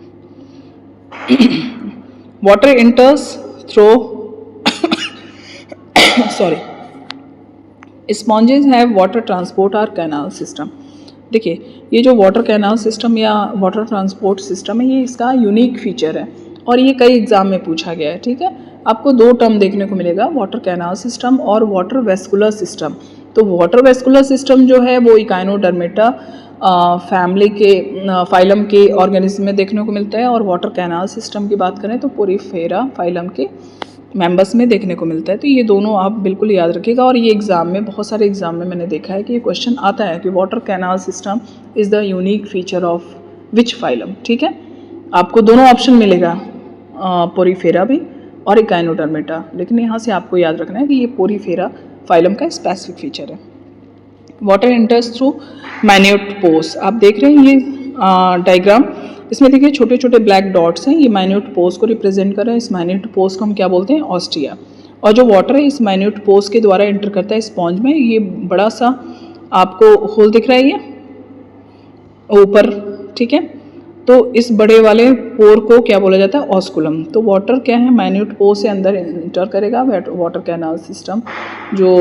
Water enters through sponges have water transport or canal system. देखिए, ये जो वाटर कैनाल सिस्टम या वाटर ट्रांसपोर्ट सिस्टम है, ये इसका यूनिक फीचर है और ये कई एग्जाम में पूछा गया है। ठीक है, आपको 2 टर्म देखने को मिलेगा, वाटर कैनाल सिस्टम और वाटर वेस्कुलर सिस्टम। तो वाटर वेस्कुलर सिस्टम जो है वो इकाइनोडर्मेटा फैमिली के फाइलम के ऑर्गेनिज्म में देखने को मिलता है, और वाटर कैनाल सिस्टम की बात करें तो पोरीफेरा फाइलम के मेंबर्स में देखने को मिलता है। तो ये दोनों आप बिल्कुल याद रखिएगा, और ये एग्ज़ाम में, बहुत सारे एग्ज़ाम में मैंने देखा है कि ये क्वेश्चन आता है कि water canal system is the unique feature of which phylum. ठीक है, आपको दोनों ऑप्शन मिलेगा, पोरीफेरा भी और इकाइनोडर्मेटा, लेकिन यहाँ से आपको याद रखना है कि ये पोरीफेरा फाइलम का स्पेसिफिक फीचर है। Water enters through minute pores. आप देख रहे हैं ये डायग्राम, इसमें देखिए छोटे छोटे ब्लैक डॉट्स हैं, ये माइन्यूट पोर्स को रिप्रेजेंट कर रहे हैं। इस माइन्यूट पोर्स को हम क्या बोलते हैं, ऑस्टिया। और जो वाटर है इस माइन्यूट पोर्स के द्वारा एंटर करता है स्पॉन्ज में। ये बड़ा सा आपको होल दिख रहा है ये ऊपर। ठीक है, तो इस बड़े वाले पोर को क्या बोला जाता है, ऑस्कुलम। तो वाटर क्या है, माइन्यूट पोर से अंदर एंटर करेगा। वाटर कैनाल सिस्टम जो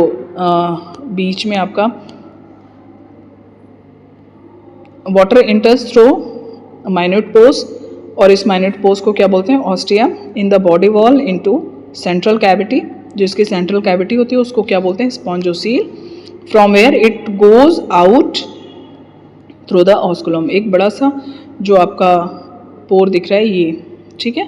बीच में आपका water enters through minute pores, और इस माइन्यूट पोर्स को क्या बोलते हैं, ostia. In the body wall into central cavity, जो इसकी सेंट्रल कैविटी होती है उसको क्या बोलते हैं, spongocoel. From where it goes out through the osculum. एक बड़ा सा जो आपका पोर दिख रहा है ये, ठीक है,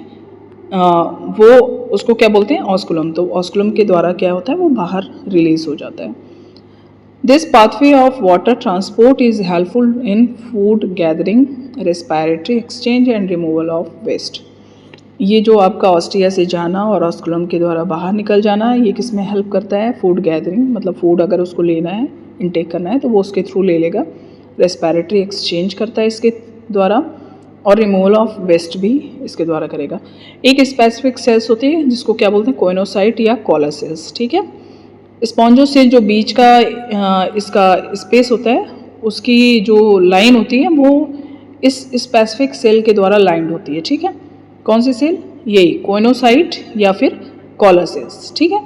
वो उसको क्या बोलते हैं, ऑस्कुलम। तो ऑस्कुलम के द्वारा क्या होता है, वो बाहर रिलीज हो जाता है। This pathway of water transport is helpful in food gathering, respiratory exchange and removal of waste. ये जो आपका ऑस्टिया से जाना और ऑस्कुलम के द्वारा बाहर निकल जाना, ये किस में हेल्प करता है, फूड गैदरिंग, मतलब फूड अगर उसको लेना है, इनटेक करना है तो वो उसके थ्रू ले लेगा। रेस्पिरेटरी एक्सचेंज करता है इसके द्वारा, और रिमूवल ऑफ वेस्ट भी इसके द्वारा करेगा। एक स्पेसिफिक सेल्स होती है जिसको क्या बोलते हैं, कोइनोसाइट या कॉलर सेल्स। ठीक है, स्पॉन्जोसेल जो बीच का इसका स्पेस होता है, उसकी जो लाइन होती है वो इस स्पेसिफिक सेल के द्वारा लाइंड होती है। ठीक है, कौन सी सेल, यही कोइनोसाइट या फिर कॉलर सेल्स। ठीक है,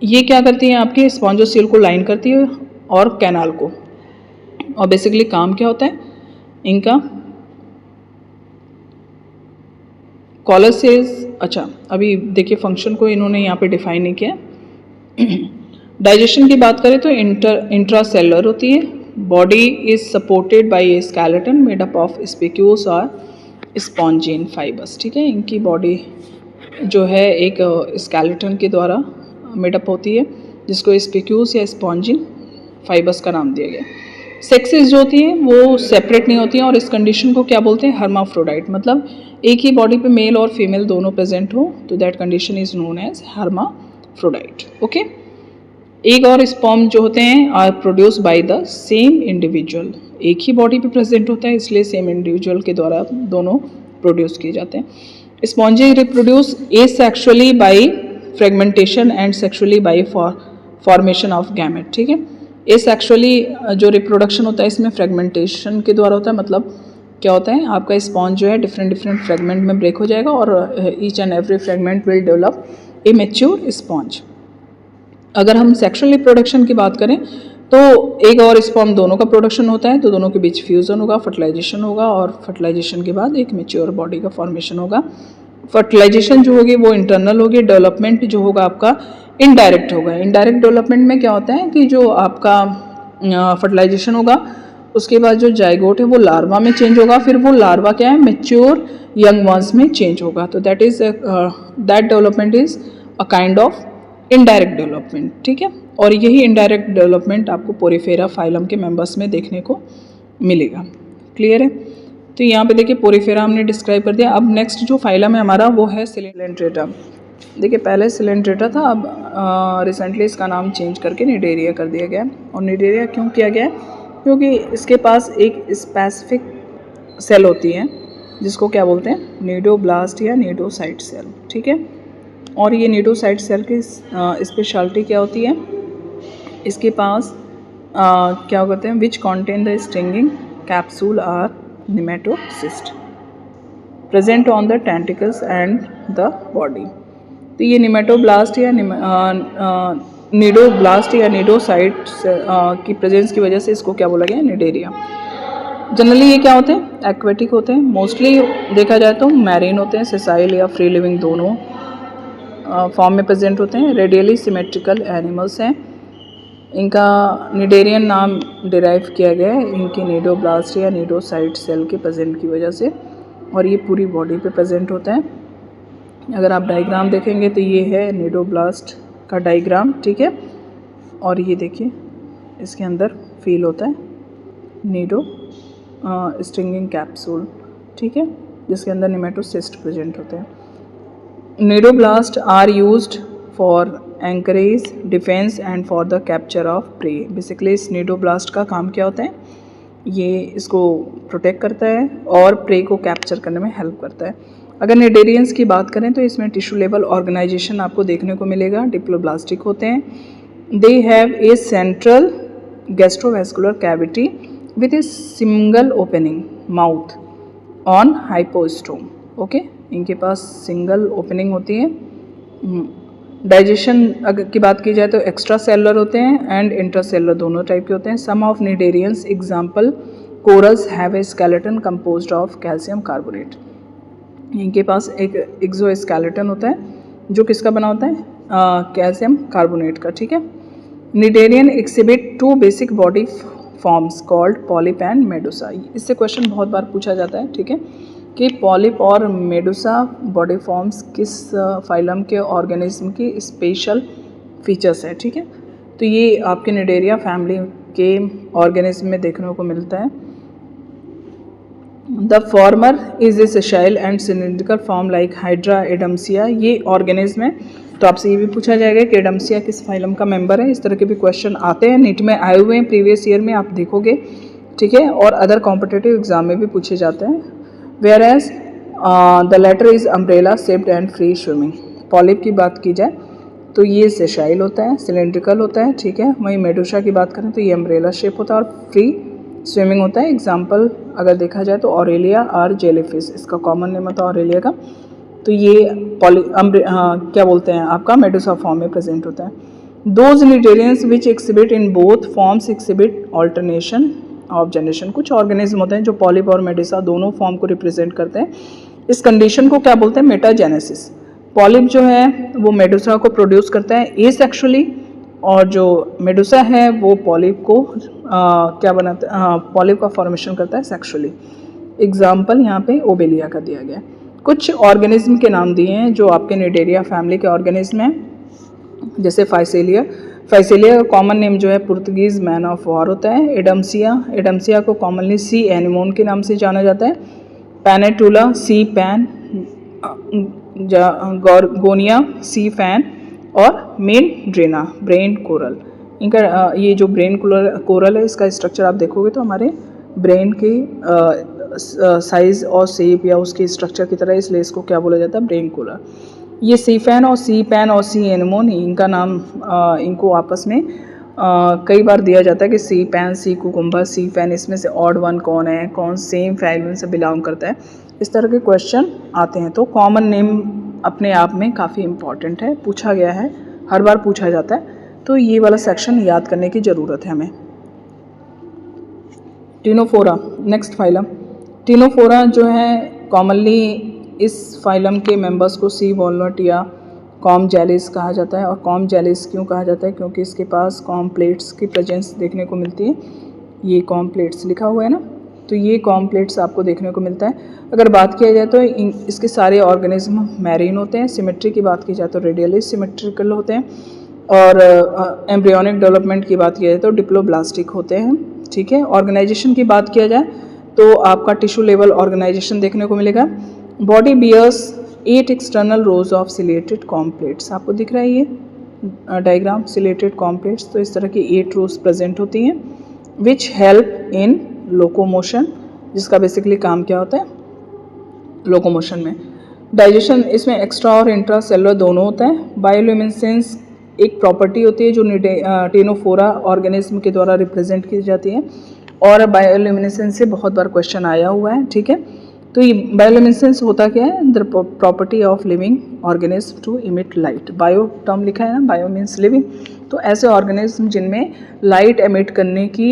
ये क्या करती हैं, आपके स्पॉन्जोसेल को लाइन करती है और कैनाल को। और बेसिकली काम क्या होता है इनका, कॉलर सेल्स। अच्छा, अभी देखिए फंक्शन को इन्होंने यहाँ पे डिफाइन नहीं किया। डाइजेशन की बात करें तो इंट्रासेलुलर होती है। Body is supported by A skeleton made up of spicules और स्पॉन्जिन फाइबर्स। ठीक है, इनकी बॉडी जो है एक स्केलेटन के द्वारा मेडअप होती है, जिसको स्पिक्यूल्स या स्पॉन्जिन फाइबर्स का नाम दिया गया। सेक्सेस जो होती हैं वो सेपरेट नहीं होती हैं, और इस कंडीशन को क्या बोलते हैं, हर्माफ्रोडाइट। मतलब एक ही बॉडी पे मेल और फीमेल दोनों प्रेजेंट हो, तो that condition is known as hermaphrodite. Okay, egg और स्पर्म जो होते हैं are produced by the same individual. एक ही बॉडी पे प्रेजेंट होता है, इसलिए सेम इंडिविजुअल के द्वारा दोनों प्रोड्यूस किए जाते हैं। Spongy reproduce asexually by fragmentation and sexually bye formation of gamete. ठीक है, एसेक्सुअली जो रिप्रोडक्शन होता है इसमें फ्रेगमेंटेशन के द्वारा होता है, मतलब क्या होता है, आपका स्पॉन्ज जो है डिफरेंट डिफरेंट फ्रेगमेंट में ब्रेक हो जाएगा और each and every fragment will develop a mature sponge. अगर हम सेक्शुअल रिप्रोडक्शन की बात करें तो एग और स्पर्म दोनों का प्रोडक्शन होता है, तो दोनों के बीच फ्यूज़न होगा, फर्टिलाइजेशन होगा और फर्टिलाइजेशन के बाद एक मैच्योर बॉडी का फॉर्मेशन होगा। फर्टिलाइजेशन जो होगी वो इंटरनल होगी, डेवलपमेंट जो होगा आपका इनडायरेक्ट होगा। इनडायरेक्ट डेवलपमेंट में क्या होता है कि जो आपका फर्टिलाइजेशन होगा उसके बाद जो जाइगोट है वो लार्वा में चेंज होगा, फिर वो लार्वा क्या है मैच्योर यंग वंस में चेंज होगा। तो that development is a kind of indirect development, ठीक है। और यही इनडायरेक्ट डेवलपमेंट आपको पोरीफेरा फाइलम के मेंबर्स में देखने को मिलेगा। क्लियर है। तो यहाँ पे देखिए पोरीफेरा हमने डिस्क्राइब कर दिया। अब नेक्स्ट जो फाइलम है हमारा वो है सिलेंड्रेटा। देखिए पहले सिलेंड्रेटा था, अब रिसेंटली इसका नाम चेंज करके निडेरिया कर दिया गया। और निडेरिया क्यों किया गया है, क्योंकि इसके पास एक स्पेसिफिक सेल होती है जिसको क्या बोलते हैं, नीडोब्लास्ट या नीडोसाइट सेल, ठीक है। और ये नीडोसाइट सेल की स्पेशलिटी क्या होती है, इसके पास क्या कहते हैं, which contain the stinging capsule or nematocyst present on the tentacles and the body. तो ये निमेटोब्लास्ट या नीडोब्लास्ट या नीडोसाइट की प्रेजेंस की वजह से इसको क्या बोला गया, निडेरिया। जनरली ये क्या होते हैं, एक्वेटिक होते हैं। मोस्टली देखा जाए तो मैरीन होते हैं, सेसाइल या फ्री लिविंग दोनों फॉर्म में प्रेजेंट होते हैं। रेडियली सिमेट्रिकल एनिमल्स हैं। इनका निडेरियन नाम डिराइव किया गया है इनकी नीडोब्लास्ट या नीडोसाइट सेल के प्रेजेंट की वजह से, और ये पूरी बॉडी पे प्रेजेंट होता है। अगर आप डायग्राम देखेंगे तो ये है नीडोब्लास्ट का डायग्राम, ठीक है। और ये देखिए इसके अंदर फील होता है नीडो स्टिंगिंग कैप्सूल, ठीक है, जिसके अंदर नेमेटोसिस्ट प्रेजेंट होते हैं। Cnidoblast are used for anchorage, defence and for the capture of prey. Basically इस नीडोब्लास्ट का काम क्या होता है, ये इसको प्रोटेक्ट करता है और प्रे को कैप्चर करने में हेल्प करता है। अगर निडेरियंस की बात करें तो इसमें टिश्यू लेवल ऑर्गेनाइजेशन आपको देखने को मिलेगा। डिप्लोब्लास्टिक होते हैं। They have a central gastrovascular cavity with A single opening mouth on hypostome, okay. इनके पास सिंगल ओपनिंग होती है। डाइजेशन अगर की बात की जाए तो एक्स्ट्रा सेलुलर होते हैं एंड इंट्रा सेलुलर, दोनों टाइप के होते हैं। Some of cnidarians example corals have a skeleton composed of calcium carbonate. इनके पास एक एक्सोस्केलेटन होता है जो किसका बना होता है, कैल्शियम कार्बोनेट का, ठीक है। Cnidarian exhibit two basic body forms called polyp and medusa. इससे क्वेश्चन बहुत बार पूछा जाता है, ठीक है, कि पॉलिप और मेडुसा बॉडी फॉर्म्स किस फाइलम के ऑर्गेनिज्म की स्पेशल फीचर्स है, ठीक है। तो ये आपके निडेरिया फैमिली के ऑर्गेनिज्म में देखने को मिलता है। The former is a sessile and cylindrical form like Hydra Adamsia, ये ऑर्गेनिज्म है। तो आपसे ये भी पूछा जाएगा कि एडम्सिया किस फाइलम का मेंबर है। इस तरह के भी क्वेश्चन आते हैं, नीट में आए हुए हैं, प्रीवियस ईयर में आप देखोगे, ठीक है, और अदर कॉम्पिटिटिव एग्जाम में भी पूछे जाते हैं। Whereas the latter is umbrella shaped and free swimming. Polyp की बात की जाए तो ये सेशाइल होता है, सिलेंड्रिकल होता है, ठीक है। वहीं मेडुसा की बात करें तो ये अम्ब्रेला शेप होता है और फ्री स्विमिंग होता है। एग्जाम्पल अगर देखा जाए तो ऑरेलिया और जेलीफिश, इसका कॉमन नेम होता है ऑरेलिया का। तो ये क्या बोलते हैं आपका मेडुसा फॉर्म में प्रेजेंट होता है। Those cnidarians which exhibit in both forms exhibit alternation of generation. कुछ ऑर्गेनिज्म होते हैं जो पॉलिप और मेडुसा दोनों फॉर्म को रिप्रेजेंट करते हैं। इस कंडीशन को क्या बोलते हैं, मेटाजेनेसिस। पॉलिप जो है वो मेडुसा को प्रोड्यूस करता है एसेक्सुअली, और जो मेडुसा है वो पॉलिप को क्या बनाता है, पॉलिप का फॉर्मेशन करता है सेक्सुअली। एग्जाम्पल यहाँ पे ओबेलिया का दिया गया। कुछ ऑर्गेनिज्म के नाम दिए हैं जो आपके निडेरिया फैमिली के ऑर्गेनिज्म हैं, जैसे फाइसेलिया। फाइसेलिया का कॉमन नेम जो है पुर्तगीज मैन ऑफ वॉर होता है। एडम्सिया को कॉमनली सी एनिमोन के नाम से जाना जाता है। पैनेटुला सी पैन, गोनिया सी फैन, और मेन ड्रेना ब्रेन कोरल। इनका ये जो ब्रेन कोरल है इसका स्ट्रक्चर आप देखोगे तो हमारे ब्रेन के साइज और शेप या उसके स्ट्रक्चर की तरह, इसलिए इसको क्या बोला जाता है, ब्रेन कोरल। ये सी फैन और सी पैन और सी एनिमोन, इनका नाम इनको आपस में कई बार दिया जाता है कि सी पैन, सी कुकुम्बर, सी फैन, इसमें से ऑड वन कौन है, कौन सेम फैमिली से बिलोंग करता है, इस तरह के क्वेश्चन आते हैं। तो कॉमन नेम अपने आप में काफ़ी इम्पॉर्टेंट है, पूछा गया है, हर बार पूछा जाता है, तो ये वाला सेक्शन याद करने की ज़रूरत है हमें। Ctenophora, next phylum. टीनोफोरा जो है कॉमनली इस फाइलम के मेंबर्स को सी वॉलनट या कॉम जेलिस कहा जाता है। और कॉम जेलिस क्यों कहा जाता है? क्योंकि इसके पास कॉम प्लेट्स की प्रेजेंस देखने को मिलती है। ये कॉम प्लेट्स लिखा हुआ है ना, तो ये कॉम प्लेट्स आपको देखने को मिलता है। अगर बात किया जाए तो इसके सारे ऑर्गेनिज्म मैरीन होते हैं। सिमेट्री की बात की जाए तो रेडियली सिमेट्रिकल होते हैं। और एम्ब्रियोनिक डेवलपमेंट की बात की जाए तो डिप्लोब्लास्टिक होते हैं। ठीक है, ऑर्गेनाइजेशन की बात किया जाए तो आपका टिश्यू लेवल ऑर्गेनाइजेशन देखने को मिलेगा। Body bears 8 external rows of ciliated comb plates, आपको दिख रहा है ये डायग्राम, सिलेटेड कॉम प्लेट्स। तो इस तरह की 8 रोज प्रेजेंट होती हैं विच हेल्प इन लोकोमोशन, जिसका बेसिकली काम क्या होता है? लोकोमोशन में। डाइजेशन इसमें एक्स्ट्रा और इंट्रा सेलुलर दोनों होता है। बायोल्यूमिनेसेंस एक प्रॉपर्टी होती है जो टीनोफोरा ऑर्गेनिज्म के द्वारा रिप्रेजेंट की जाती है, और बायोल्यूमिनेसेंस से बहुत बार क्वेश्चन आया हुआ है। ठीक है, तो ये बायोल्यूमिनेसेंस होता क्या है? The property of living organism to emit light. Bio term लिखा है ना, बायो मीन्स लिविंग। तो ऐसे ऑर्गेनिज्म जिनमें लाइट एमिट करने की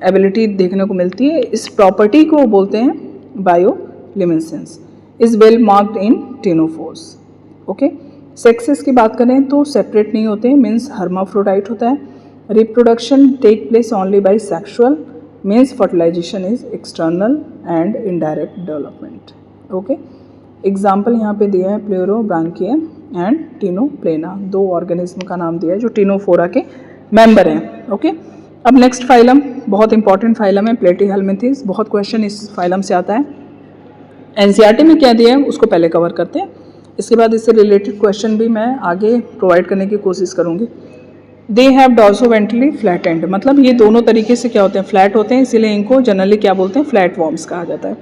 एबिलिटी देखने को मिलती है, इस प्रॉपर्टी को बोलते हैं bioluminescence. Is well marked in ctenophores. Okay, sexes की बात करें तो सेपरेट नहीं होते, मीन्स हर्माफ्रोडाइट होता है। Reproduction take place only by sexual, means fertilization is external and indirect development. Okay, example यहाँ पे दिया है प्लेरोब्रांकिया एंड टीनोप्लेना, दो ऑर्गेनिज्म का नाम दिया है जो टीनोफोरा के मेंबर हैं। ओके, अब नेक्स्ट फाइलम बहुत इंपॉर्टेंट फाइलम है प्लेटीहेल्मिंथेस। बहुत क्वेश्चन इस फाइलम से आता है। एनसीईआरटी में क्या दिया है उसको पहले कवर करते हैं, इसके बाद इससे रिलेटेड क्वेश्चन भी मैं आगे प्रोवाइड करने की कोशिश करूँगी। दे हैव डॉर्सोवेंट्रली फ्लैट एंड, मतलब ये दोनों तरीके से क्या होते हैं? फ्लैट होते हैं, इसीलिए इनको जनरली क्या बोलते हैं? फ्लैट वॉर्म्स कहा जाता है।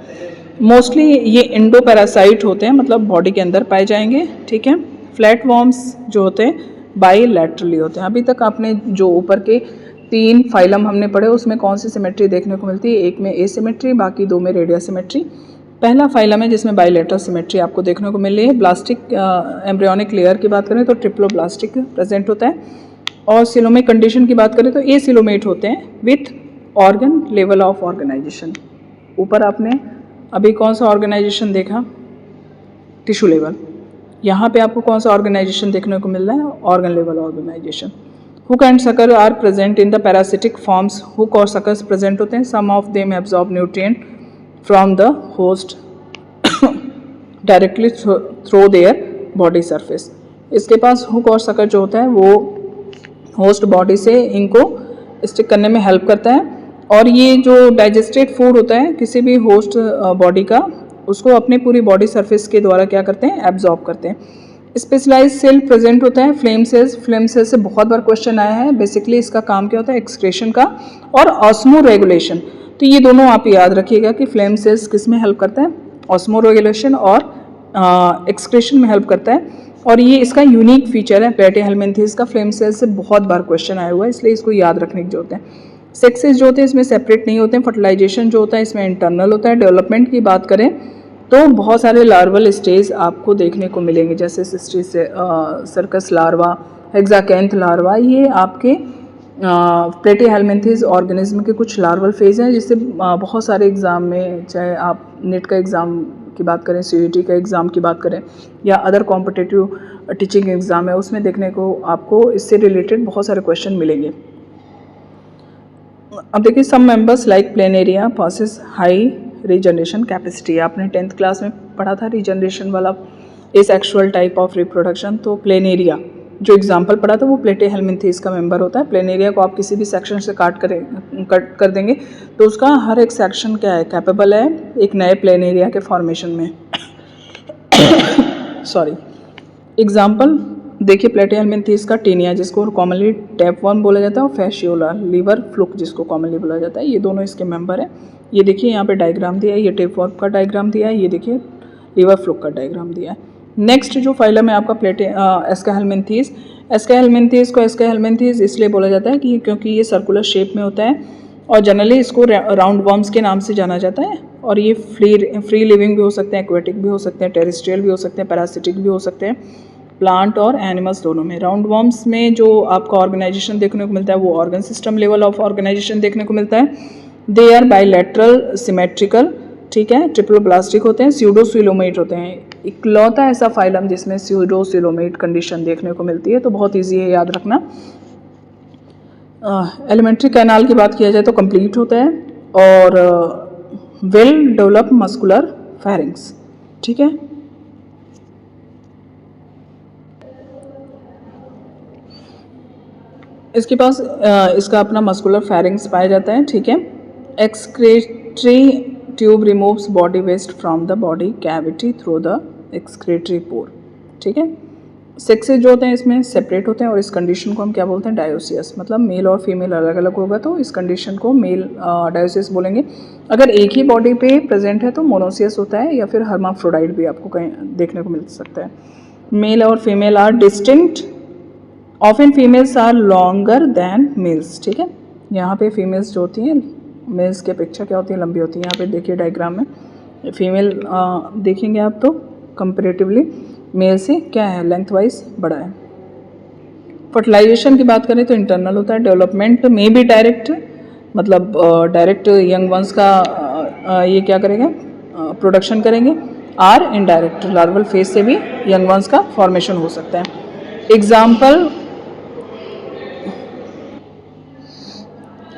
मोस्टली ये इंडो पैरासाइट होते हैं, मतलब बॉडी के अंदर पाए जाएंगे। ठीक है, फ्लैट वॉर्म्स जो होते हैं बाईलैटरली होते हैं। अभी तक आपने जो ऊपर के 3 फाइलम हमने पढ़े उसमें कौन सी सिमेट्री देखने को मिलती है? एक में एसिमेट्री, बाकी 2 में रेडियल सिमेट्री। पहला फाइलम है जिसमें बाईलेटरल सिमेट्री आपको देखने को मिल रही है। ब्लास्टिक एम्ब्रियोनिक लेयर की बात करें तो ट्रिप्लोब्लास्टिक प्रेजेंट होता है। और सिलोमेट कंडीशन की बात करें तो ए सिलोमेट होते हैं with organ level of organization. ऊपर आपने अभी कौन सा ऑर्गेनाइजेशन देखा? Tissue level. यहाँ पे आपको कौन सा ऑर्गेनाइजेशन देखने को मिल रहा है? Organ level organisation. Hook and sucker are present in the parasitic forms. Hook और सकर्स प्रेजेंट होते हैं। Some of them absorb nutrient from the host directly through their body surface. इसके पास हुक और सकर जो होता है वो होस्ट बॉडी से इनको स्टिक करने में हेल्प करता है। और ये जो डाइजेस्टेड फूड होता है किसी भी होस्ट बॉडी का, उसको अपने पूरी बॉडी सरफेस के द्वारा क्या करते हैं? एब्जॉर्ब करते हैं। स्पेशलाइज सेल प्रेजेंट होता है फ्लेम सेल्स। फ्लेम सेल्स से बहुत बार क्वेश्चन आया है। बेसिकली इसका काम क्या होता है? एक्सक्रेशन का और ऑस्मो रेगुलेशन। तो ये दोनों आप याद रखिएगा कि फ्लेम सेल्स किस में हेल्प करता है? ऑस्मो रेगुलेशन और एक्सक्रेशन में हेल्प करता है। और ये इसका यूनिक फीचर है प्लेटीहेल्मिंथेस का। फ्लेम सेल्स से बहुत बार क्वेश्चन आया हुआ है, इसलिए इसको याद रखने की जरूरत है। सेक्सेस जो होते हैं इसमें सेपरेट नहीं होते हैं। फर्टिलाइजेशन जो होता है इसमें इंटरनल होता है। डेवलपमेंट की बात करें तो बहुत सारे लार्वल स्टेज आपको देखने को मिलेंगे, जैसे सिस्टी से सर्कस लार्वा, हेक्साकैंथ लार्वा। ये आपके प्लेटीहेल्मिंथेस ऑर्गेनिज्म के कुछ लार्वल फेज हैं, जिससे बहुत सारे एग्जाम में, चाहे आप नेट का एग्ज़ाम की बात करें, सीयूईटी का एग्ज़ाम की बात करें, या अदर कॉम्पिटिटिव टीचिंग एग्ज़ाम है उसमें देखने को आपको इससे रिलेटेड बहुत सारे क्वेश्चन मिलेंगे। अब देखिए, some members like Planaria possess high regeneration capacity. आपने 10th क्लास में पढ़ा था रीजनरेशन वाला एसेक्सुअल टाइप ऑफ रिप्रोडक्शन। तो प्लेनेरिया जो एग्जाम्पल पढ़ा था वो प्लेटीहेल्मिंथेस का मेंबर होता है। प्लेनेरिया को आप किसी भी सेक्शन से कट कर देंगे तो उसका हर एक सेक्शन क्या है? कैपेबल है एक नए प्लेनेरिया के फॉर्मेशन में। सॉरी, एग्जाम्पल देखिए प्लेटीहेल्मिंथेस का टीनिया, जिसको कॉमनली टैपवर्म बोला जाता है, और फैशियोला लिवर फ्लूक जिसको कॉमनली बोला जाता है। ये दोनों इसके मेंबर हैं। ये देखिए यहाँ पे डायग्राम दिया है, ये टैपवर्म का डायग्राम दिया है, ये देखिए लिवर फ्लूक का डायग्राम दिया है। नेक्स्ट जो फाइलम है आपका एस्काहेल्मिंथेस, एस्का हेलमिंथेस को एस्का हेलमिंथेस इसलिए बोला जाता है कि क्योंकि ये सर्कुलर शेप में होता है और जनरली इसको राउंड वर्म्स के नाम से जाना जाता है। और ये फ्री लिविंग भी हो सकते हैं, एक्वेटिक भी हो सकते हैं, टेरेस्ट्रियल भी हो सकते हैं, पैरासिटिक भी हो सकते हैं, प्लांट और एनिमल्स दोनों में। राउंड वर्म्स में जो आपका ऑर्गेनाइजेशन देखने को मिलता है वो organ system level of organization देखने को मिलता है। दे आर बाइलेटरल सिमेट्रिकल, ठीक है, ट्रिप्लोब्लास्टिक होते हैं, स्यूडोसिलोमेट होते हैं। इकलौता ऐसा फाइलम जिसमें स्यूडोसिलोमेट कंडीशन देखने को मिलती है, तो बहुत ईजी है याद रखना। एलिमेंट्री कैनाल की बात किया जाए तो कंप्लीट होता है और वेल डेवलप मस्कुलर फेरिंग्स, ठीक है। इसके पास इसका अपना मस्कुलर फेरिंग्स पाया जाता है, ठीक है। Excretory tube removes body waste from the body cavity through the excretory pore, ठीक है। सेक्सेस जो होते हैं इसमें सेपरेट होते हैं और इस कंडीशन को हम क्या बोलते हैं, डायोसियस। मतलब मेल और फीमेल अलग अलग होगा तो इस कंडीशन को मेल डायोसियस बोलेंगे। अगर एक ही बॉडी पे प्रेजेंट है तो मोनोसियस होता है, या फिर हर्माफ्रोडाइट भी आपको कहीं देखने को मिल सकता है। मेल और female are distinct, often females are longer than males, ठीक है। यहाँ पे फीमेल्स जो होती हैं, मेल्स के अपेक्षा क्या होती है, लंबी होती है। यहाँ पे देखिए डायग्राम में फीमेल देखेंगे आप तो कंपेरेटिवली मेल से क्या है, लेंथ वाइज बड़ा है। फर्टिलाइजेशन की बात करें तो इंटरनल होता है। डेवलपमेंट में भी डायरेक्ट, मतलब डायरेक्ट यंग वंस का ये क्या करेंगे, प्रोडक्शन करेंगे। आर इनडायरेक्ट, लार्वल फेज से भी यंग वंस का फॉर्मेशन हो सकता है।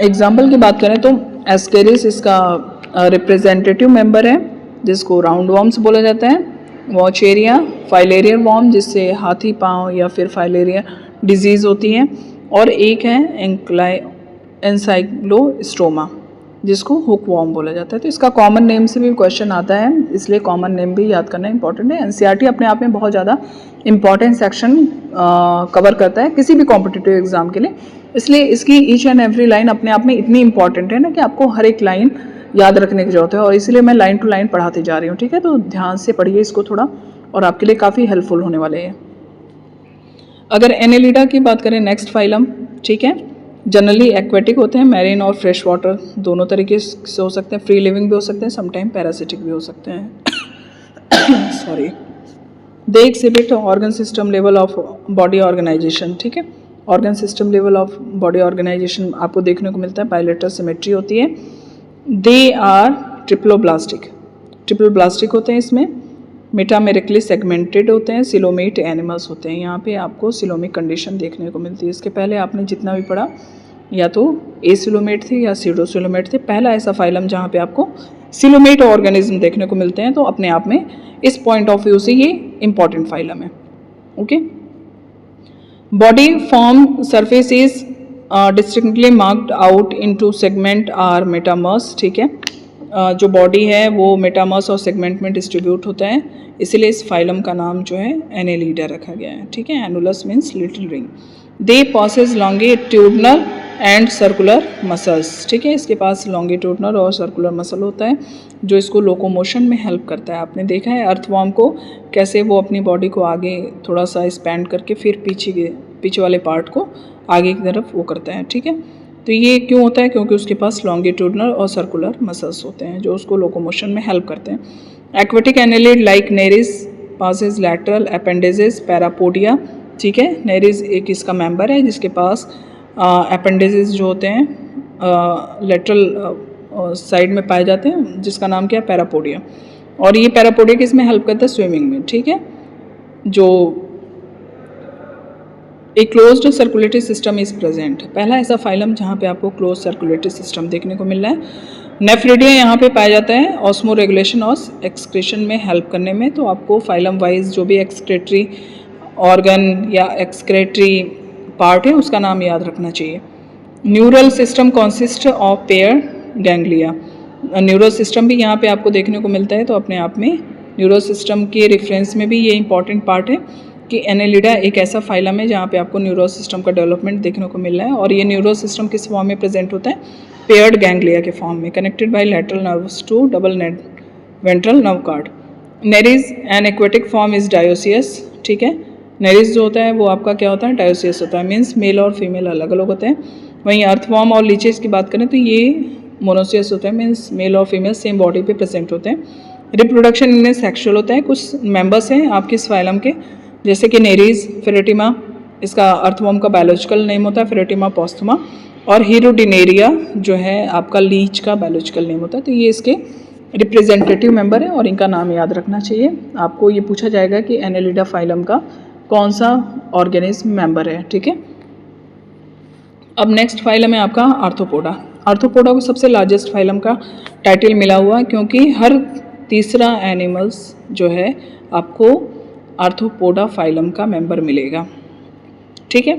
एग्जाम्पल की बात करें तो एस्केरिस इसका रिप्रेजेंटेटिव मेंबर है, जिसको राउंड वॉर्म्स बोला जाता है। वॉचेरिया फाइलेरियर वॉर्म, जिससे हाथी पाँव या फिर फाइलेरिया डिजीज़ होती है। और एक है एंसाइक्लोस्टोमा, जिसको हुक वॉर्म बोला जाता है। तो इसका कॉमन नेम से भी क्वेश्चन आता है, इसलिए कॉमन नेम भी याद करना इंपॉर्टेंट है। एनसीईआरटी अपने आप में बहुत ज़्यादा इंपॉर्टेंट सेक्शन कवर करता है किसी भी कॉम्पिटिटिव एग्जाम के लिए, इसलिए इसकी ईच एंड एवरी लाइन अपने आप में इतनी इंपॉर्टेंट है ना कि आपको हर एक लाइन याद रखने की जरूरत है। और इसीलिए मैं लाइन टू लाइन पढ़ाती जा रही हूँ, ठीक है। तो ध्यान से पढ़िए इसको थोड़ा, और आपके लिए काफ़ी हेल्पफुल होने वाले हैं। अगर एनेलिडा की बात करें, नेक्स्ट फाइलम, ठीक है, जनरली एक्वेटिक होते हैं, मैरीन और फ्रेश वाटर दोनों तरीके से हो सकते हैं, फ्री लिविंग भी हो सकते हैं, समटाइम पैरासिटिक भी हो सकते हैं। Sorry. They exhibit organ system level of body organization, ठीक है। Organ system level of body organization आपको देखने को मिलता है, बाइलेटरल सिमेट्री होती है। दे आर ट्रिप्लोब्लास्टिक होते हैं इसमें, मेटामेरिकली सेगमेंटेड होते हैं, सिलोमेट एनिमल्स होते हैं। यहाँ पे आपको सिलोमिक कंडीशन देखने को मिलती है। इसके पहले आपने जितना भी पढ़ा या तो एसिलोमेट थे या सीडोसिलोमेट थे। पहला ऐसा फाइलम जहाँ पे आपको सिलोमेट ऑर्गेनिज्म देखने को मिलते हैं, तो अपने आप में इस पॉइंट ऑफ व्यू से ये इंपॉर्टेंट फाइलम है, okay. Body form surface is distinctly marked out into segment or metamers, ठीक है। जो बॉडी है वो मेटामर्स और सेगमेंट में डिस्ट्रीब्यूट होता है, इसीलिए इस फाइलम का नाम जो है एनेलिडा रखा गया है, ठीक है। Annulus means little ring. They possesses longitudinal and circular muscles, ठीक है। इसके पास लॉन्गिट्यूडनल और सर्कुलर मसल होता है जो इसको लोकोमोशन में हेल्प करता है। आपने देखा है अर्थवॉर्म को कैसे वो अपनी बॉडी को आगे थोड़ा सा स्पैंड करके फिर पीछे वाले पार्ट को आगे की तरफ वो करता है, ठीक है। तो ये क्यों होता है, क्योंकि उसके पास लॉन्गिट्यूडनल और सर्कुलर मसल्स होते हैं जो उसको लोकोमोशन में हेल्प करते हैं। Aquatic annelid like Nereis possess lateral appendages parapodia, ठीक है। नेरिस एक इसका मेंबर है जिसके पास अपेंडेजेस जो होते हैं लेटरल साइड में पाए जाते हैं, जिसका नाम क्या है, पैरापोडिया। और ये पैरापोडिया किसमें हेल्प करता है, स्विमिंग में, ठीक है। जो एक closed circulatory system is present, पहला ऐसा फाइलम जहाँ पे आपको क्लोज सर्कुलेटरी सिस्टम देखने को मिल रहा है। नेफ्रिडिया यहाँ पे पाया जाता है ऑस्मो रेगुलेशन और एक्सक्रीशन में हेल्प करने में। तो आपको फाइलम वाइज जो भी एक्सक्रेटरी ऑर्गन या एक्सक्रेटरी पार्ट है उसका नाम याद रखना चाहिए। Neural system consist of pair ganglia, neural system भी यहाँ पे आपको देखने को मिलता है। तो अपने आप में न्यूरल सिस्टम के रेफरेंस में भी ये इंपॉर्टेंट पार्ट है कि एनेलिडा एक ऐसा फाइलम है जहाँ पे आपको न्यूरल सिस्टम का डेवलपमेंट देखने को मिल रहा है। और ये न्यूरल सिस्टम किस फॉर्म में प्रेजेंट होता है, पेयर्ड गैंग्लिया के फॉर्म में, connected by lateral nerves to double ventral nerve cord. Nereis an aquatic form is dioecious, ठीक है। नेरिस जो होता है वो आपका क्या होता है, डायोसियस होता है, मीन्स मेल और फीमेल अलग अलग होते हैं। वहीं अर्थवॉर्म और लीचेस की बात करें तो ये मोनोसियस होता है, मीन्स मेल और फीमेल सेम बॉडी पे प्रेजेंट होते हैं। रिप्रोडक्शन इनमें सेक्सुअल होता है। कुछ मेंबर्स हैं आपके इस फाइलम के, जैसे कि नेरीज, फेरेटिमा, इसका अर्थवॉर्म का बायोलॉजिकल नेम होता है फेरेटिमा पोस्थुमा, और हीरोडिनेरिया जो है आपका लीच का बायोलॉजिकल नेम होता है। तो ये इसके रिप्रेजेंटेटिव मेंबर है और इनका नाम याद रखना चाहिए। आपको ये पूछा जाएगा कि एनेलिडा फाइलम का कौन सा ऑर्गेनिज्म मेंबर है, ठीक है। अब नेक्स्ट फाइलम है आपका आर्थ्रोपोडा। आर्थ्रोपोडा को सबसे लार्जेस्ट फाइलम का टाइटल मिला हुआ है, क्योंकि हर तीसरा एनिमल्स जो है आपको आर्थ्रोपोडा फाइलम का मेंबर मिलेगा, ठीक है।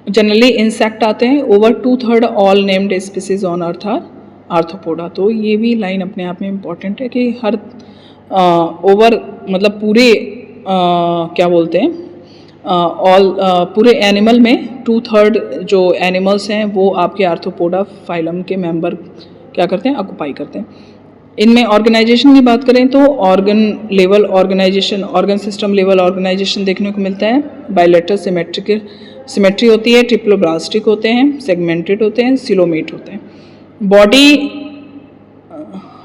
जनरली इंसेक्ट आते हैं। Over 2/3 all named species on earth are Arthropoda. तो ये भी लाइन अपने आप में इम्पॉर्टेंट है कि हर ओवर मतलब पूरे क्या बोलते हैं ऑल पूरे एनिमल में 2/3 जो एनिमल्स हैं वो आपके आर्थ्रोपोडा फाइलम के मेंबर क्या करते हैं, ऑक्युपाई करते हैं। इनमें ऑर्गेनाइजेशन की बात करें तो organ level organization, organ system level organization देखने को मिलता है। बायलेटरल सिमेट्री होती है, ट्रिप्लोब्लास्टिक होते हैं, सेगमेंटेड होते हैं, सिलोमेट होते हैं। Body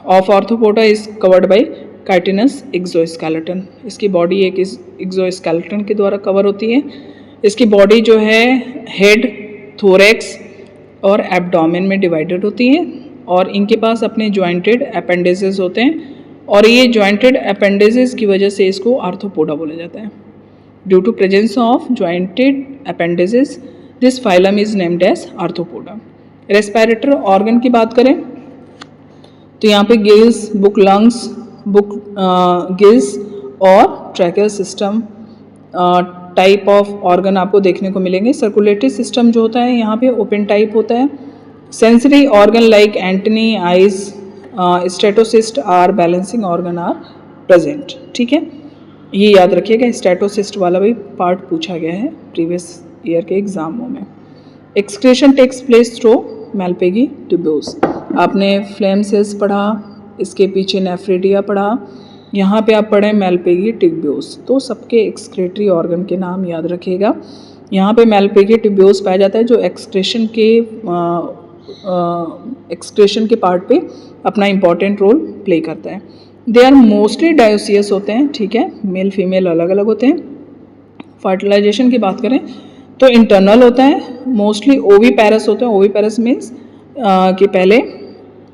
of arthropoda is covered by chitinous exoskeleton. इसकी बॉडी एक एक्सोस्केलेटन के द्वारा कवर होती है। इसकी बॉडी जो है हेड, थोरैक्स और एब्डोमेन में डिवाइडेड होती है, और इनके पास अपने जॉइंटेड अपेंडिसेस होते हैं, और ये जॉइंटेड अपेंडिसेस की वजह से इसको आर्थ्रोपोडा बोला जाता है। Due to presence of jointed appendages this phylum is named as Arthropoda. Respiratory organ की बात करें तो यहाँ पे गिल्स, बुक लंग्स, गिल्स और tracheal system type of organ आपको देखने को मिलेंगे। सर्कुलेटरी सिस्टम जो होता है यहाँ पे ओपन टाइप होता है। Sensory organ like antennae, eyes, statocyst or balancing organ are present, ठीक है। ये याद रखिएगा, स्टेटोसिस्ट वाला भी पार्ट पूछा गया है प्रीवियस ईयर के एग्जामों में। Excretion takes place through Malpighian tubules. आपने फ्लेम सेल्स पढ़ा, इसके पीछे नेफ्रिडिया पढ़ा, यहाँ पे आप पढ़ें मैल्पेगी ट्यूब्यूल्स। तो सबके एक्सक्रेटरी ऑर्गन के नाम याद रखिएगा। यहाँ पे मैल्पेगी ट्यूब्यूल्स पाया जाता है जो एक्सक्रेशन के पार्ट पे अपना इंपॉर्टेंट रोल प्ले करता है। दे आर मोस्टली डायोसियस होते हैं, ठीक है, मेल फीमेल अलग अलग होते हैं। फर्टिलाइजेशन की बात करें तो इंटरनल होता है, मोस्टली ओवी पैरस होते हैं। ओवी पैरस मीन्स कि पहले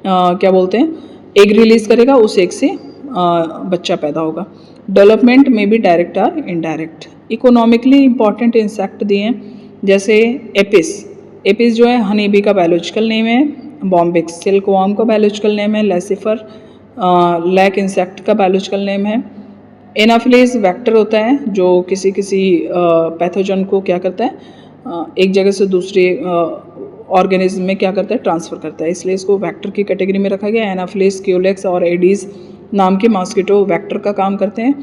क्या बोलते हैं, एग रिलीज करेगा, उस एग से बच्चा पैदा होगा। डेवलपमेंट में भी direct are indirect. Economically important insect दिए हैं, जैसे एपिस जो है हनी बी का बायोलॉजिकल नेम है, बॉम्बिक्स सिल्कवॉर्म का बायोलॉजिकल नेम है, लेसिफर लैक इंसेक्ट का बायोलॉजिकल नेम है। एनाफिलीज वेक्टर होता है जो किसी पैथोजन को क्या करता है, एक जगह से दूसरी ऑर्गेनिज्म में क्या करता है, ट्रांसफ़र करता है, इसलिए इसको वेक्टर की कैटेगरी में रखा गया है। एनाफिलीज, क्यूलेक्स और एडीज नाम के मॉस्किटो वेक्टर का काम करते हैं।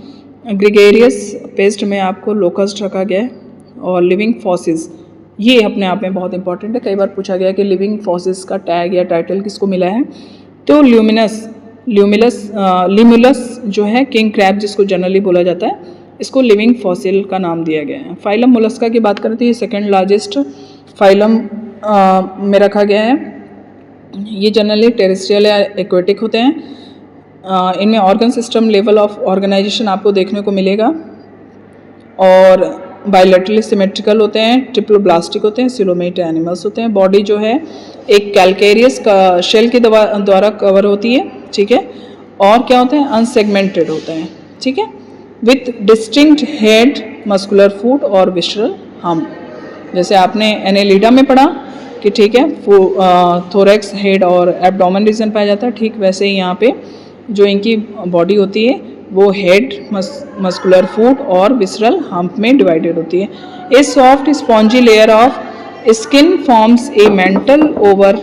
ग्रिगेरियस पेस्ट में आपको लोकस्ट रखा गया है। और लिविंग फॉसिस, ये अपने आप में बहुत इंपॉर्टेंट है। कई बार पूछा गया कि लिविंग फॉसिस का टैग या टाइटल किसको मिला है, तो लिमुलस जो है किंग क्रैब जिसको जनरली बोला जाता है, इसको लिविंग फॉसिल का नाम दिया गया है। फाइलम मोलस्का की बात करें तो ये सेकेंड लार्जेस्ट फाइलम में रखा गया है। ये जनरली टेरेस्ट्रियल या एक्वेटिक होते हैं। इनमें organ system level of organization आपको देखने को मिलेगा, और बायलैटरली सिमेट्रिकल होते हैं, ट्रिप्लोब्लास्टिक होते हैं, सिलोमेट एनिमल्स होते हैं। बॉडी जो है एक कैलकेरियस का शेल के द्वारा कवर होती है, ठीक है, और क्या होते हैं, अनसेगमेंटेड होते हैं, ठीक है, विथ डिस्टिंक्ट हेड, मस्कुलर फूट और विशरल हम्प। जैसे आपने एनेलिडा में पढ़ा कि ठीक है थोरैक्स, हेड और एब्डोमेन रीजन पाया जाता है, ठीक वैसे ही यहाँ पे जो इनकी बॉडी होती है वो हेड, मस्कुलर फूट और विसरल हम्प में डिवाइडेड होती है। ए soft spongy layer of skin forms a mental over.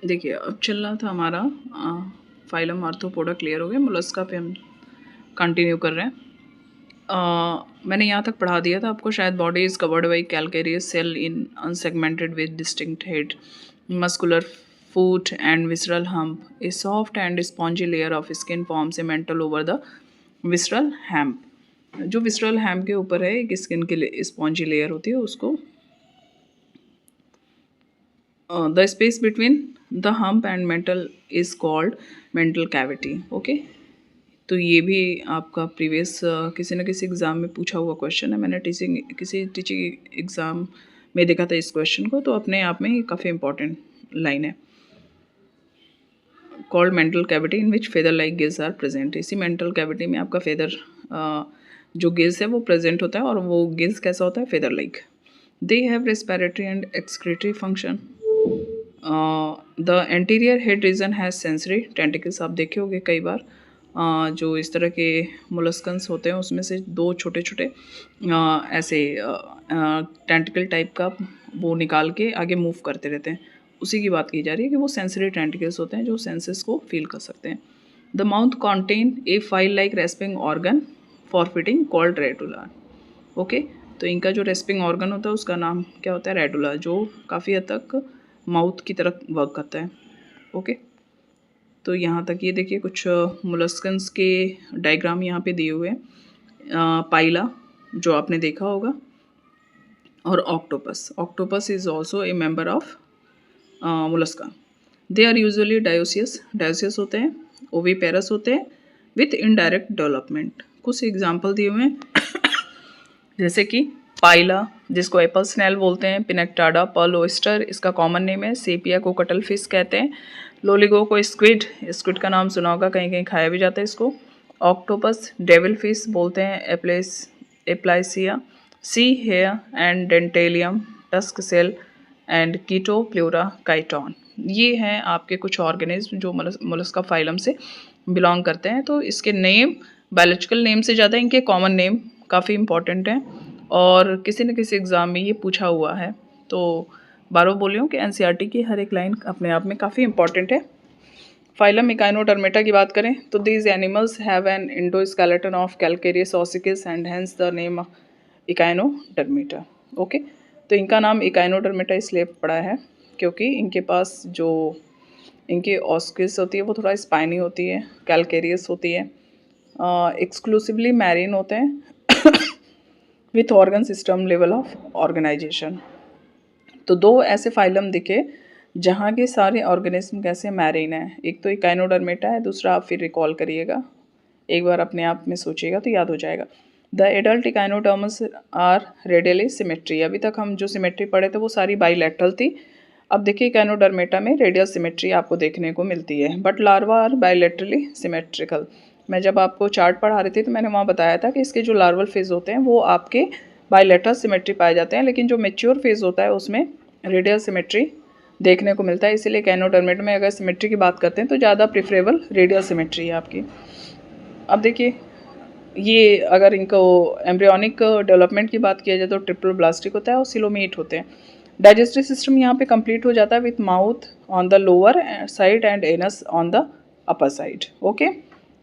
देखिए अब चल रहा था हमारा फाइलम आर्थ्रोपोडा क्लियर हो गया। मोलस्का पे हम कंटिन्यू कर रहे हैं। मैंने यहाँ तक पढ़ा दिया था आपको शायद। Body is covered by calcareous shell in unsegmented with distinct head, muscular foot and visceral hump. A soft and spongy layer of skin forms a mantle over the visceral hump. जो visceral hump के ऊपर है एक skin की spongy layer होती है उसको the space between the hump and mantle is called mantle cavity. Okay, तो ये भी आपका प्रीवियस किसी न किसी एग्ज़ाम में पूछा हुआ क्वेश्चन है. मैंने किसी टीचिंग एग्ज़ाम में देखा था इस क्वेश्चन को, तो अपने आप में ये काफ़ी इंपॉर्टेंट लाइन है. Called mantle cavity in which feather like gills are present. इसी मेंटल कैविटी में आपका फेदर जो गिल्स है वो प्रेजेंट होता है, और वो गिल्स कैसा होता है, feather like. They have respiratory and excretory function. The anterior head region has sensory tentacles. आप देखे होंगे कई बार जो इस तरह के मोलस्कन्स होते हैं उसमें से दो छोटे छोटे ऐसे टेंटिकल टाइप का वो निकाल के आगे मूव करते रहते हैं. उसी की बात की जा रही है कि वो सेंसरी टेंटिकल्स होते हैं जो सेंसेस को फील कर सकते हैं. The mouth contain A file like respiring organ for feeding called radula. Okay, तो इनका जो रेस्पिंग ऑर्गन होता है उसका नाम क्या होता है, रेडुला, जो काफ़ी हद तक माउथ की तरह वर्क करता है. ओके, तो यहाँ तक ये देखिए कुछ मोलस्कन्स के डायग्राम यहाँ पे दिए हुए हैं. पाइला जो आपने देखा होगा, और octopus. Octopus is also a member of Mollusca. They are usually dioecious होते हैं, ओविपेरस होते हैं विथ इनडायरेक्ट डेवलपमेंट. कुछ एग्जाम्पल दिए हुए हैं जैसे कि पाइला जिसको एप्पल स्नेल बोलते हैं, पिनेक्टाडा, पर्ल ओयस्टर इसका कॉमन नेम है, सेपिया को कटल फिश कहते हैं, लोलिगो को स्क्विड का नाम सुना होगा, कहीं कहीं खाया भी जाता है इसको. ऑक्टोपस डेविल फिश बोलते हैं, Aplysia, sea hare and Dentalium, tusk shell and Chaetopleura chiton. ये हैं आपके कुछ ऑर्गेनिज्म जो मोलस्का फाइलम से बिलोंग करते हैं. तो इसके नेम बायोलॉजिकल नेम से ज़्यादा इनके कॉमन नेम काफ़ी इंपॉर्टेंट हैं, और किसी न किसी एग्ज़ाम में ये पूछा हुआ है. तो बार बोल रही हूँ कि एनसीईआरटी की हर एक लाइन अपने आप में काफ़ी इंपॉर्टेंट है. फाइलम इकाइनोडर्मेटा की बात करें तो these animals have an endoskeleton of calcareous ossicles and hence the name Echinodermata. Okay, तो इनका नाम इकाइनोडर्मेटा इसलिए पड़ा है क्योंकि इनके पास जो इनकी ऑसिकल्स होती है वो थोड़ा स्पाइनी होती है, कैलकेरियस होती है, एक्सक्लूसिवली मैरीन होते हैं with organ system level of organization. तो दो ऐसे फाइलम दिखे जहाँ के सारे ऑर्गेनिज्म कैसे मैरीन है. एक तो इकाइनोडर्मेटा है, दूसरा आप फिर रिकॉल करिएगा, एक बार अपने आप में सोचिएगा तो याद हो जाएगा. The adult echinoderms are radially symmetry. अभी तक हम जो सिमेट्री पढ़े थे वो सारी बाईलैटरल थी. अब देखिए इकाइनोडर्मेटा में रेडियल सिमेट्री आपको देखने को मिलती है, बट लार्वा आर बाईलैटरली सिमेट्रिकल. मैं जब आपको चार्ट पढ़ा रही थी तो मैंने वहाँ बताया था कि इसके जो लार्वल फेज होते हैं वो आपके बाईलैटरल सिमेट्री पाए जाते हैं, लेकिन जो मेच्योर फेज होता है उसमें रेडियल सिमेट्री देखने को मिलता है. इसीलिए इकाइनोडर्मेटा में अगर सिमेट्री की बात करते हैं तो ज़्यादा प्रिफरेबल रेडियल सिमेट्री है आपकी. अब देखिए ये अगर इनको एम्ब्रियोनिक डेवलपमेंट की बात किया जाए तो ट्रिपल ब्लास्टिक होता है और सिलोमेट होते हैं. डाइजेस्टिव सिस्टम यहाँ पे कंप्लीट हो जाता है with mouth on the lower side and anus on the upper side. Okay,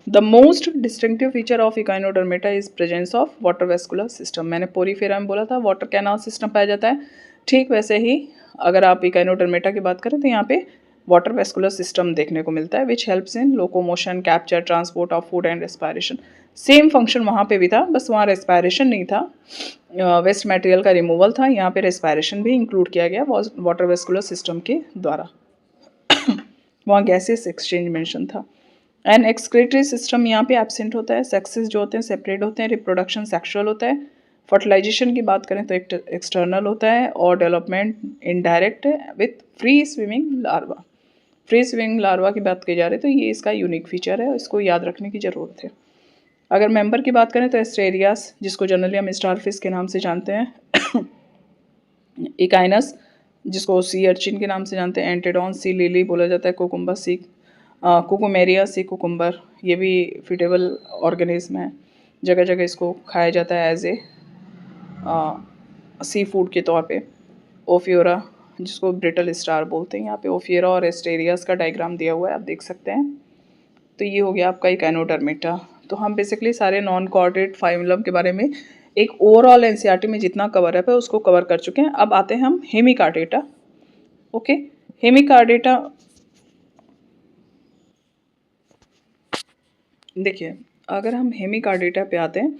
the most distinctive feature of Echinodermata is presence of water vascular system. मैंने पोरीफेरा में बोला था वाटर कैनाल सिस्टम पाया जाता है, ठीक वैसे ही अगर आप इकाइनोडर्मेटा की बात करें तो यहाँ पे वाटर वेस्कुलर सिस्टम देखने को मिलता है which helps in locomotion, capture, transport of food and respiration. Same function वहाँ पे भी था, बस वहाँ रेस्पायरेशन नहीं था, वेस्ट मटेरियल का रिमूवल था. यहाँ पे रेस्पायरेशन भी इंक्लूड किया गया वाटर वेस्कुलर सिस्टम के द्वारा. वहाँ गैसेस एक्सचेंज मेंशन था. एंड एक्सक्रीटरी सिस्टम यहाँ पे एब्सेंट होता है. सेक्सेस जो होते हैं सेपरेट होते हैं, रिप्रोडक्शन सेक्सुअल होता है. फर्टिलाइजेशन की बात करें तो एक्सटर्नल होता है, और development indirect with free swimming larva. Free swimming larva की बात की जा रही है तो ये इसका यूनिक फीचर है, इसको याद रखने की ज़रूरत है. अगर मेंबर की बात करें तो एस्टेरियास जिसको जनरली हम स्टारफिश के नाम से जानते हैं, इकाइनस जिसको सी अर्चिन के नाम से जानते हैं, एंटेडॉन सी लिली बोला जाता है, कोकुम्बर सी कोकोमेरिया सी कुकुम्बर, ये भी फीडेबल ऑर्गेनिज्म है, जगह जगह इसको खाया जाता है एज ए सी फूड के तौर पे. ओफियोरा जिसको ब्रिटल स्टार बोलते हैं, यहाँ पे ओफियोरा और एस्टेरियास का डायग्राम दिया हुआ है, आप देख सकते हैं. तो ये हो गया आपका इकाइनोडर्मेटा. तो हम बेसिकली सारे नॉन कोऑर्डिनेट फाइलम के बारे में एक ओवरऑल एनसीईआरटी में जितना कवर है उसको कवर कर चुके हैं. अब आते हैं हम हेमिकार्डेटा. ओके, हेमिकार्डेटा देखिए, अगर हम हेमिकार्डेटा पे आते हैं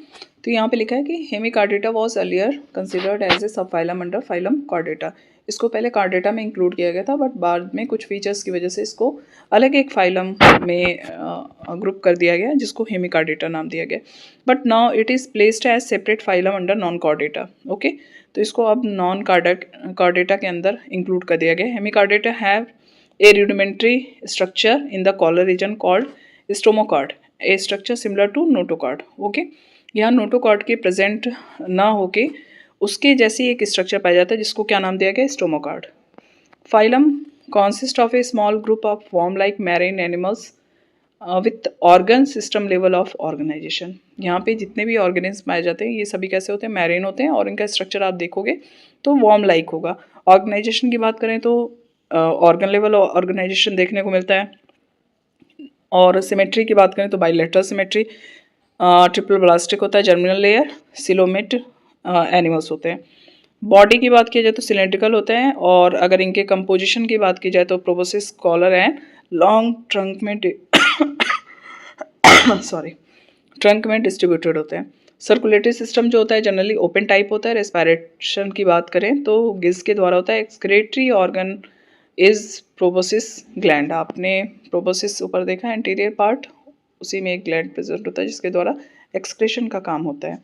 तो यहाँ पे लिखा है कि Hemichordata was earlier considered as a sub phylum under phylum chordata. इसको पहले कार्डेटा में इंक्लूड किया गया था, बट बाद में कुछ फीचर्स की वजह से इसको अलग एक फाइलम में ग्रुप कर दिया गया, जिसको हेमिकार्डेटा नाम दिया गया। But now it is placed as separate phylum under non Chordata. Okay, तो इसको अब नॉन कार्डेटा के अंदर इंक्लूड कर दिया गया। Hemichordata have a rudimentary structure in the collar region called stomachard, a structure similar to notochord. Okay, यहाँ notochord के प्रेजेंट ना होके उसके जैसी एक स्ट्रक्चर पाया जाता है, जिसको क्या नाम दिया गया, stomochord. Phylum consist of a small group of worm-like marine animals with organ system level of organization। यहाँ पे जितने भी ऑर्गेनिज्म पाए जाते हैं ये सभी कैसे होते हैं, मैरिन होते हैं, और इनका स्ट्रक्चर आप देखोगे तो वॉर्म लाइक होगा। ऑर्गेनाइजेशन की बात करें तो ऑर्गन लेवल ऑर्गेनाइजेशन देखने को मिलता है, और सिमेट्री की बात करें तो बाइलेटरल सिमेट्री, ट्रिपल ब्लास्टिक होता है, जर्मिनल लेयर, सिलोमेट एनिमल्स होते हैं। बॉडी की बात की जाए तो सिलेंड्रिकल होते हैं, और अगर इनके कंपोजिशन की बात की जाए तो proboscis, collar and long trunk में सॉरी ट्रंक में डिस्ट्रीब्यूटेड होते हैं। सर्कुलेटरी सिस्टम जो होता है जनरली ओपन टाइप होता है। रेस्पिरेशन की बात करें तो गिल्स के द्वारा होता है। Excretory organ is proboscis gland. आपने प्रोबोसिस ऊपर देखा है एंटीरियर पार्ट, उसी में एक ग्लैंड प्रेजेंट होता है जिसके द्वारा एक्सक्रेशन का काम होता है।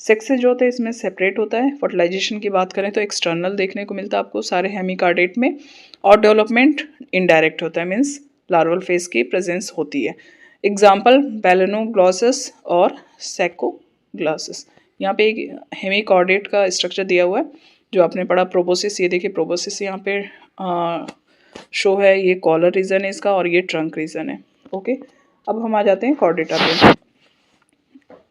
सेक्सेस जो होते हैं इसमें सेपरेट होता है। फर्टिलाइजेशन की बात करें तो एक्सटर्नल देखने को मिलता है आपको सारे हेमिकार्डेट में, और डेवलपमेंट इनडायरेक्ट होता है, मीन्स लार्वल फेज की प्रेजेंस होती है। एग्जाम्पल बैलेनोग्लॉसस और सैकोग्लॉसस। यहाँ पे एक हेमिकॉर्डेट का स्ट्रक्चर दिया हुआ है जो आपने पढ़ा प्रोबोसिस। ये देखिए प्रोबोसिस यहाँ पे शो है, ये कॉलर रीजन है इसका, और ये ट्रंक रीजन है। ओके, अब हम आ जाते हैं कॉर्डेटा पे।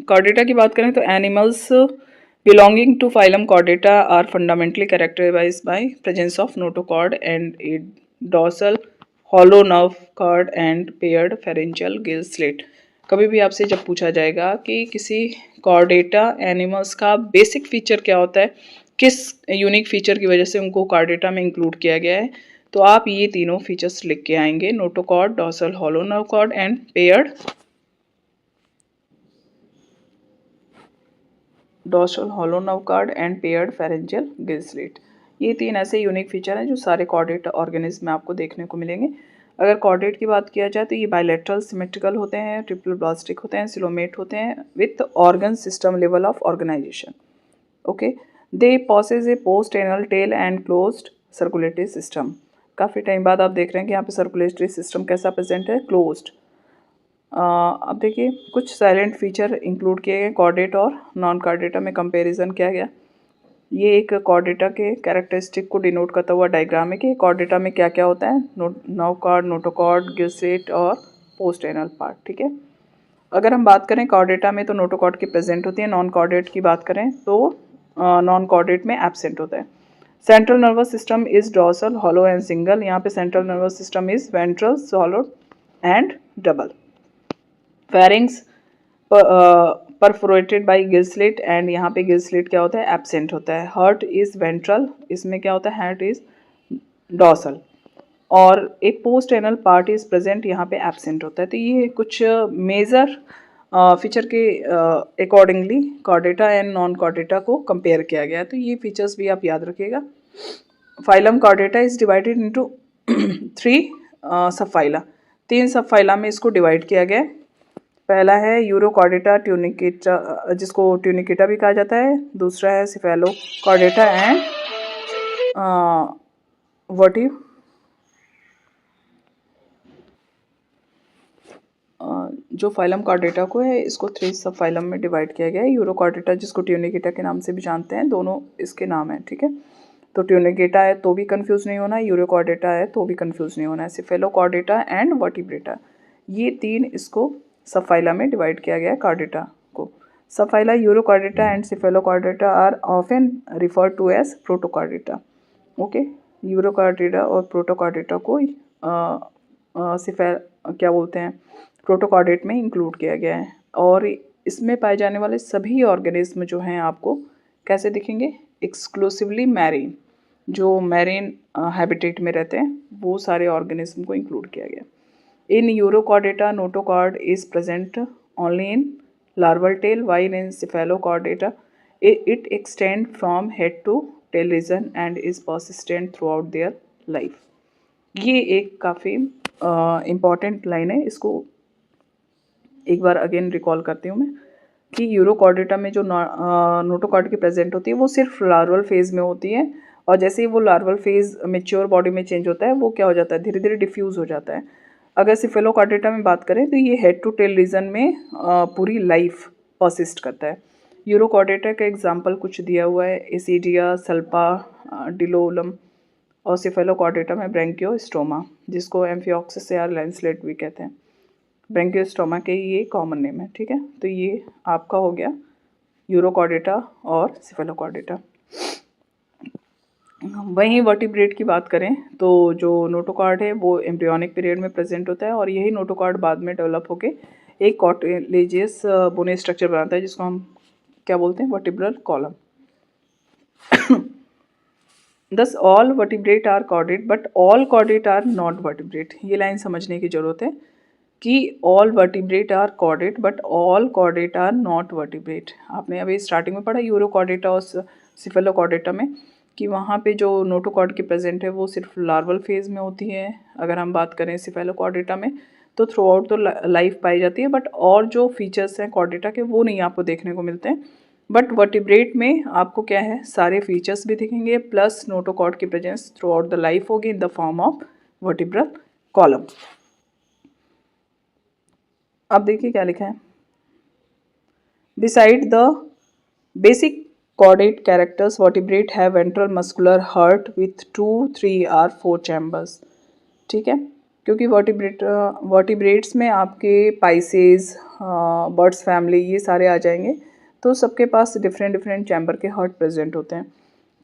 कॉर्डेटा की बात करें तो animals belonging to phylum Chordata are fundamentally characterized by presence of notochord and a dorsal hollow nerve cord and paired pharyngeal gill slit. कभी भी आपसे जब पूछा जाएगा कि किसी कॉर्डेटा एनिमल्स का बेसिक फीचर क्या होता है, किस यूनिक फीचर की वजह से उनको कॉर्डेटा में इंक्लूड किया गया है, तो आप ये तीनों फीचर्स लिख के आएंगे, notochord, dorsal hollow nerve cord and paired dorsal hollow nerve cord and paired pharyngeal gill slit. ये तीन ऐसे यूनिक फीचर हैं जो सारे कॉर्डेट ऑर्गेनिज्म में आपको देखने को मिलेंगे। अगर कॉर्डेट की बात किया जाए तो ये बायलैटरल सिमेट्रिकल होते हैं, ट्रिपल ब्लास्टिक होते हैं, सिलोमेट होते हैं with organ system level of organisation. Okay, they possess a post anal tail and closed circulatory system. काफ़ी टाइम बाद आप देख रहे हैं कि यहाँ पे सर्कुलेटरी सिस्टम कैसा प्रेजेंट है, क्लोज्ड। अब देखिए कुछ साइलेंट फीचर इंक्लूड किए गए कॉर्डेट और नॉन कॉर्डेटा में कंपैरिजन किया गया। ये एक कॉर्डेटा के कैरेक्टरिस्टिक को डिनोट करता हुआ डायग्राम है कि कॉर्डेटा में क्या क्या होता है, नर्व कॉर्ड, नोटोकॉर्ड, गिलसेट और पोस्ट एनल पार्ट। ठीक है, अगर हम बात करें कॉर्डेटा में तो नोटोकॉर्ड की प्रेजेंट होती है, नॉन कॉर्डेट की बात करें तो नॉन कॉर्डेट में एब्सेंट होता है। Central nervous system is dorsal hollow and single. यहाँ पे central nervous system is ventral solid and double. Pharynx perforated by Gill slit, and यहाँ पे गिल स्लिट क्या होता है, एब्सेंट होता है। हार्ट इज वेंट्रल, इसमें क्या होता है, हार्ट इज डॉर्सल, और एक post anal part is present, यहाँ पे एब्सेंट होता है। तो ये कुछ मेजर फीचर के accordingly Chordata and non Chordata को कंपेयर किया गया है। तो ये फीचर्स भी आप याद रखिएगा। Phylum Chordata is divided into 3 सब फाइला। 3 सब फाइला में इसको डिवाइड किया गया है। पहला है यूरोकॉर्डेटा ट्यूनिकेटा, जिसको ट्यूनिकेटा भी कहा जाता है। दूसरा है सिफेलोकॉर्डेटा एंड वर्टी जो फाइलम कॉर्डेटा को है इसको 3 सब फाइलम में डिवाइड किया गया है। यूरोकॉर्डेटा जिसको ट्यूनिकेटा के नाम से भी जानते हैं, दोनों इसके नाम हैं। ठीक है, तो ट्यूनिकेटा है तो भी कंफ्यूज नहीं होना है, यूरोकॉर्डेटा है तो भी कंफ्यूज नहीं होना है। सिफेलोकॉर्डेटा एंड वर्टिब्रेटा, ये 3 इसको सब फाइला में डिवाइड किया गया है कॉर्डेटा को। Sub phyla Urochordata and Cephalochordata are often refer to as Protochordata. Okay, Urochordata और प्रोटोकॉर्डेटा को क्या बोलते हैं, प्रोटोकॉर्डेट में इंक्लूड किया गया है। और इसमें पाए जाने वाले सभी ऑर्गेनिज्म जो हैं आपको कैसे दिखेंगे, एक्सक्लूसिवली मैरीन, जो मैरीन हैबिटेट में रहते हैं वो सारे ऑर्गेनिज्म को इंक्लूड किया गया। In Urochordata notochord is present only in larval tail, while in Cephalochordata it extend from head to tail region and is persistent throughout their life। ये एक काफ़ी इम्पॉर्टेंट लाइन है, इसको एक बार अगेन रिकॉल करती हूँ मैं कि यूरोकॉर्डेटा में जो नोटोकॉर्ड की प्रेजेंट होती है वो सिर्फ लार्वल फेज में होती है, और जैसे ही वो लार्वल फेज मेच्योर बॉडी में चेंज होता है वो क्या हो जाता है, धीरे धीरे डिफ्यूज़ हो जाता है। अगर सिफेलोकॉर्डेटा में बात करें तो ये हेड टू टेल रीजन में पूरी लाइफ परसिस्ट करता है। यूरोकॉर्डेटा का एग्जाम्पल कुछ दिया हुआ है, एसिडिया, सल्पा, डिलोलम, और सिफेलोकॉर्डेटा में ब्रैंकियोस्टोमा, जिसको एम्फिऑक्सिस या लैंसलेट भी कहते हैं। ब्रैंकियोस्टोमा के ये कॉमन नेम है, ठीक है। तो ये आपका हो गया यूरोकॉर्डेटा और सिफेलोकॉर्डेटा। वहीं वर्टिब्रेट की बात करें तो जो नोटोकॉर्ड है वो एम्ब्रियोनिक पीरियड में प्रेजेंट होता है, और यही नोटोकॉर्ड बाद में डेवलप होके एक कॉर्टिलेजियस बोने स्ट्रक्चर बनाता है, जिसको हम क्या बोलते हैं, vertebral column. Thus all vertebrate are chordate but all chordate are not vertebrate। ये लाइन समझने की जरूरत है कि all vertebrate are chordate but all chordate are not vertebrate। आपने अभी स्टार्टिंग में पढ़ा यूरोकॉर्डेटा और सिफेलोकॉर्डेटा में कि वहाँ पे जो नोटोकॉर्ड की प्रेजेंट है वो सिर्फ लार्वल फेज में होती है। अगर हम बात करें सिफेलोकॉर्डेटा में तो थ्रू आउट तो लाइफ पाई जाती है, बट और जो फीचर्स हैं कॉर्डेटा के वो नहीं आपको देखने को मिलते हैं। बट वर्टिब्रेट में आपको क्या है, सारे फीचर्स भी दिखेंगे प्लस नोटोकॉर्ड की presence throughout the life होगी in the form of vertebral column. अब देखिए क्या लिखा है, beside the basic chordate characters vertebrate have ventral muscular heart with 2, 3 or 4 chambers। ठीक है, क्योंकि वर्टिब्रेट्स में आपके पाइसेस, बर्ड्स फैमिली ये सारे आ जाएंगे, तो सबके पास डिफरेंट डिफरेंट चैम्बर के हार्ट प्रेजेंट होते हैं।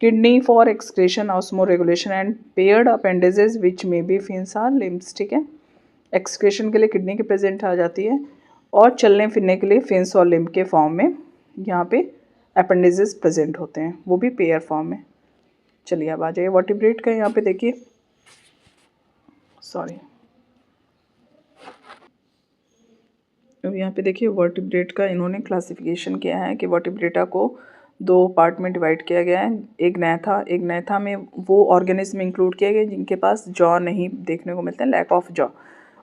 Kidney for excretion, osmoregulation and paired appendages which may be fins or limbs. ठीक है, एक्सक्रेशन के लिए किडनी की प्रेजेंट आ जाती है, और चलने फिरने के लिए फिन्स और लिम्ब के फॉर्म में यहाँ पे अपेंडेजेस प्रेजेंट होते हैं, वो भी पेयर फॉर्म में। चलिए अब आ जाइए वर्टिब्रेट का, यहाँ पे देखिए, सॉरी, अब यहाँ पे देखिए वर्टिब्रेट का इन्होंने क्लासिफिकेशन किया है कि वर्टिब्रेटा को दो पार्ट में डिवाइड किया गया है। एक नैथा में वो ऑर्गेनिज्म इंक्लूड किया गया जिनके पास जॉ नहीं देखने को मिलते हैं, लैक ऑफ जॉ,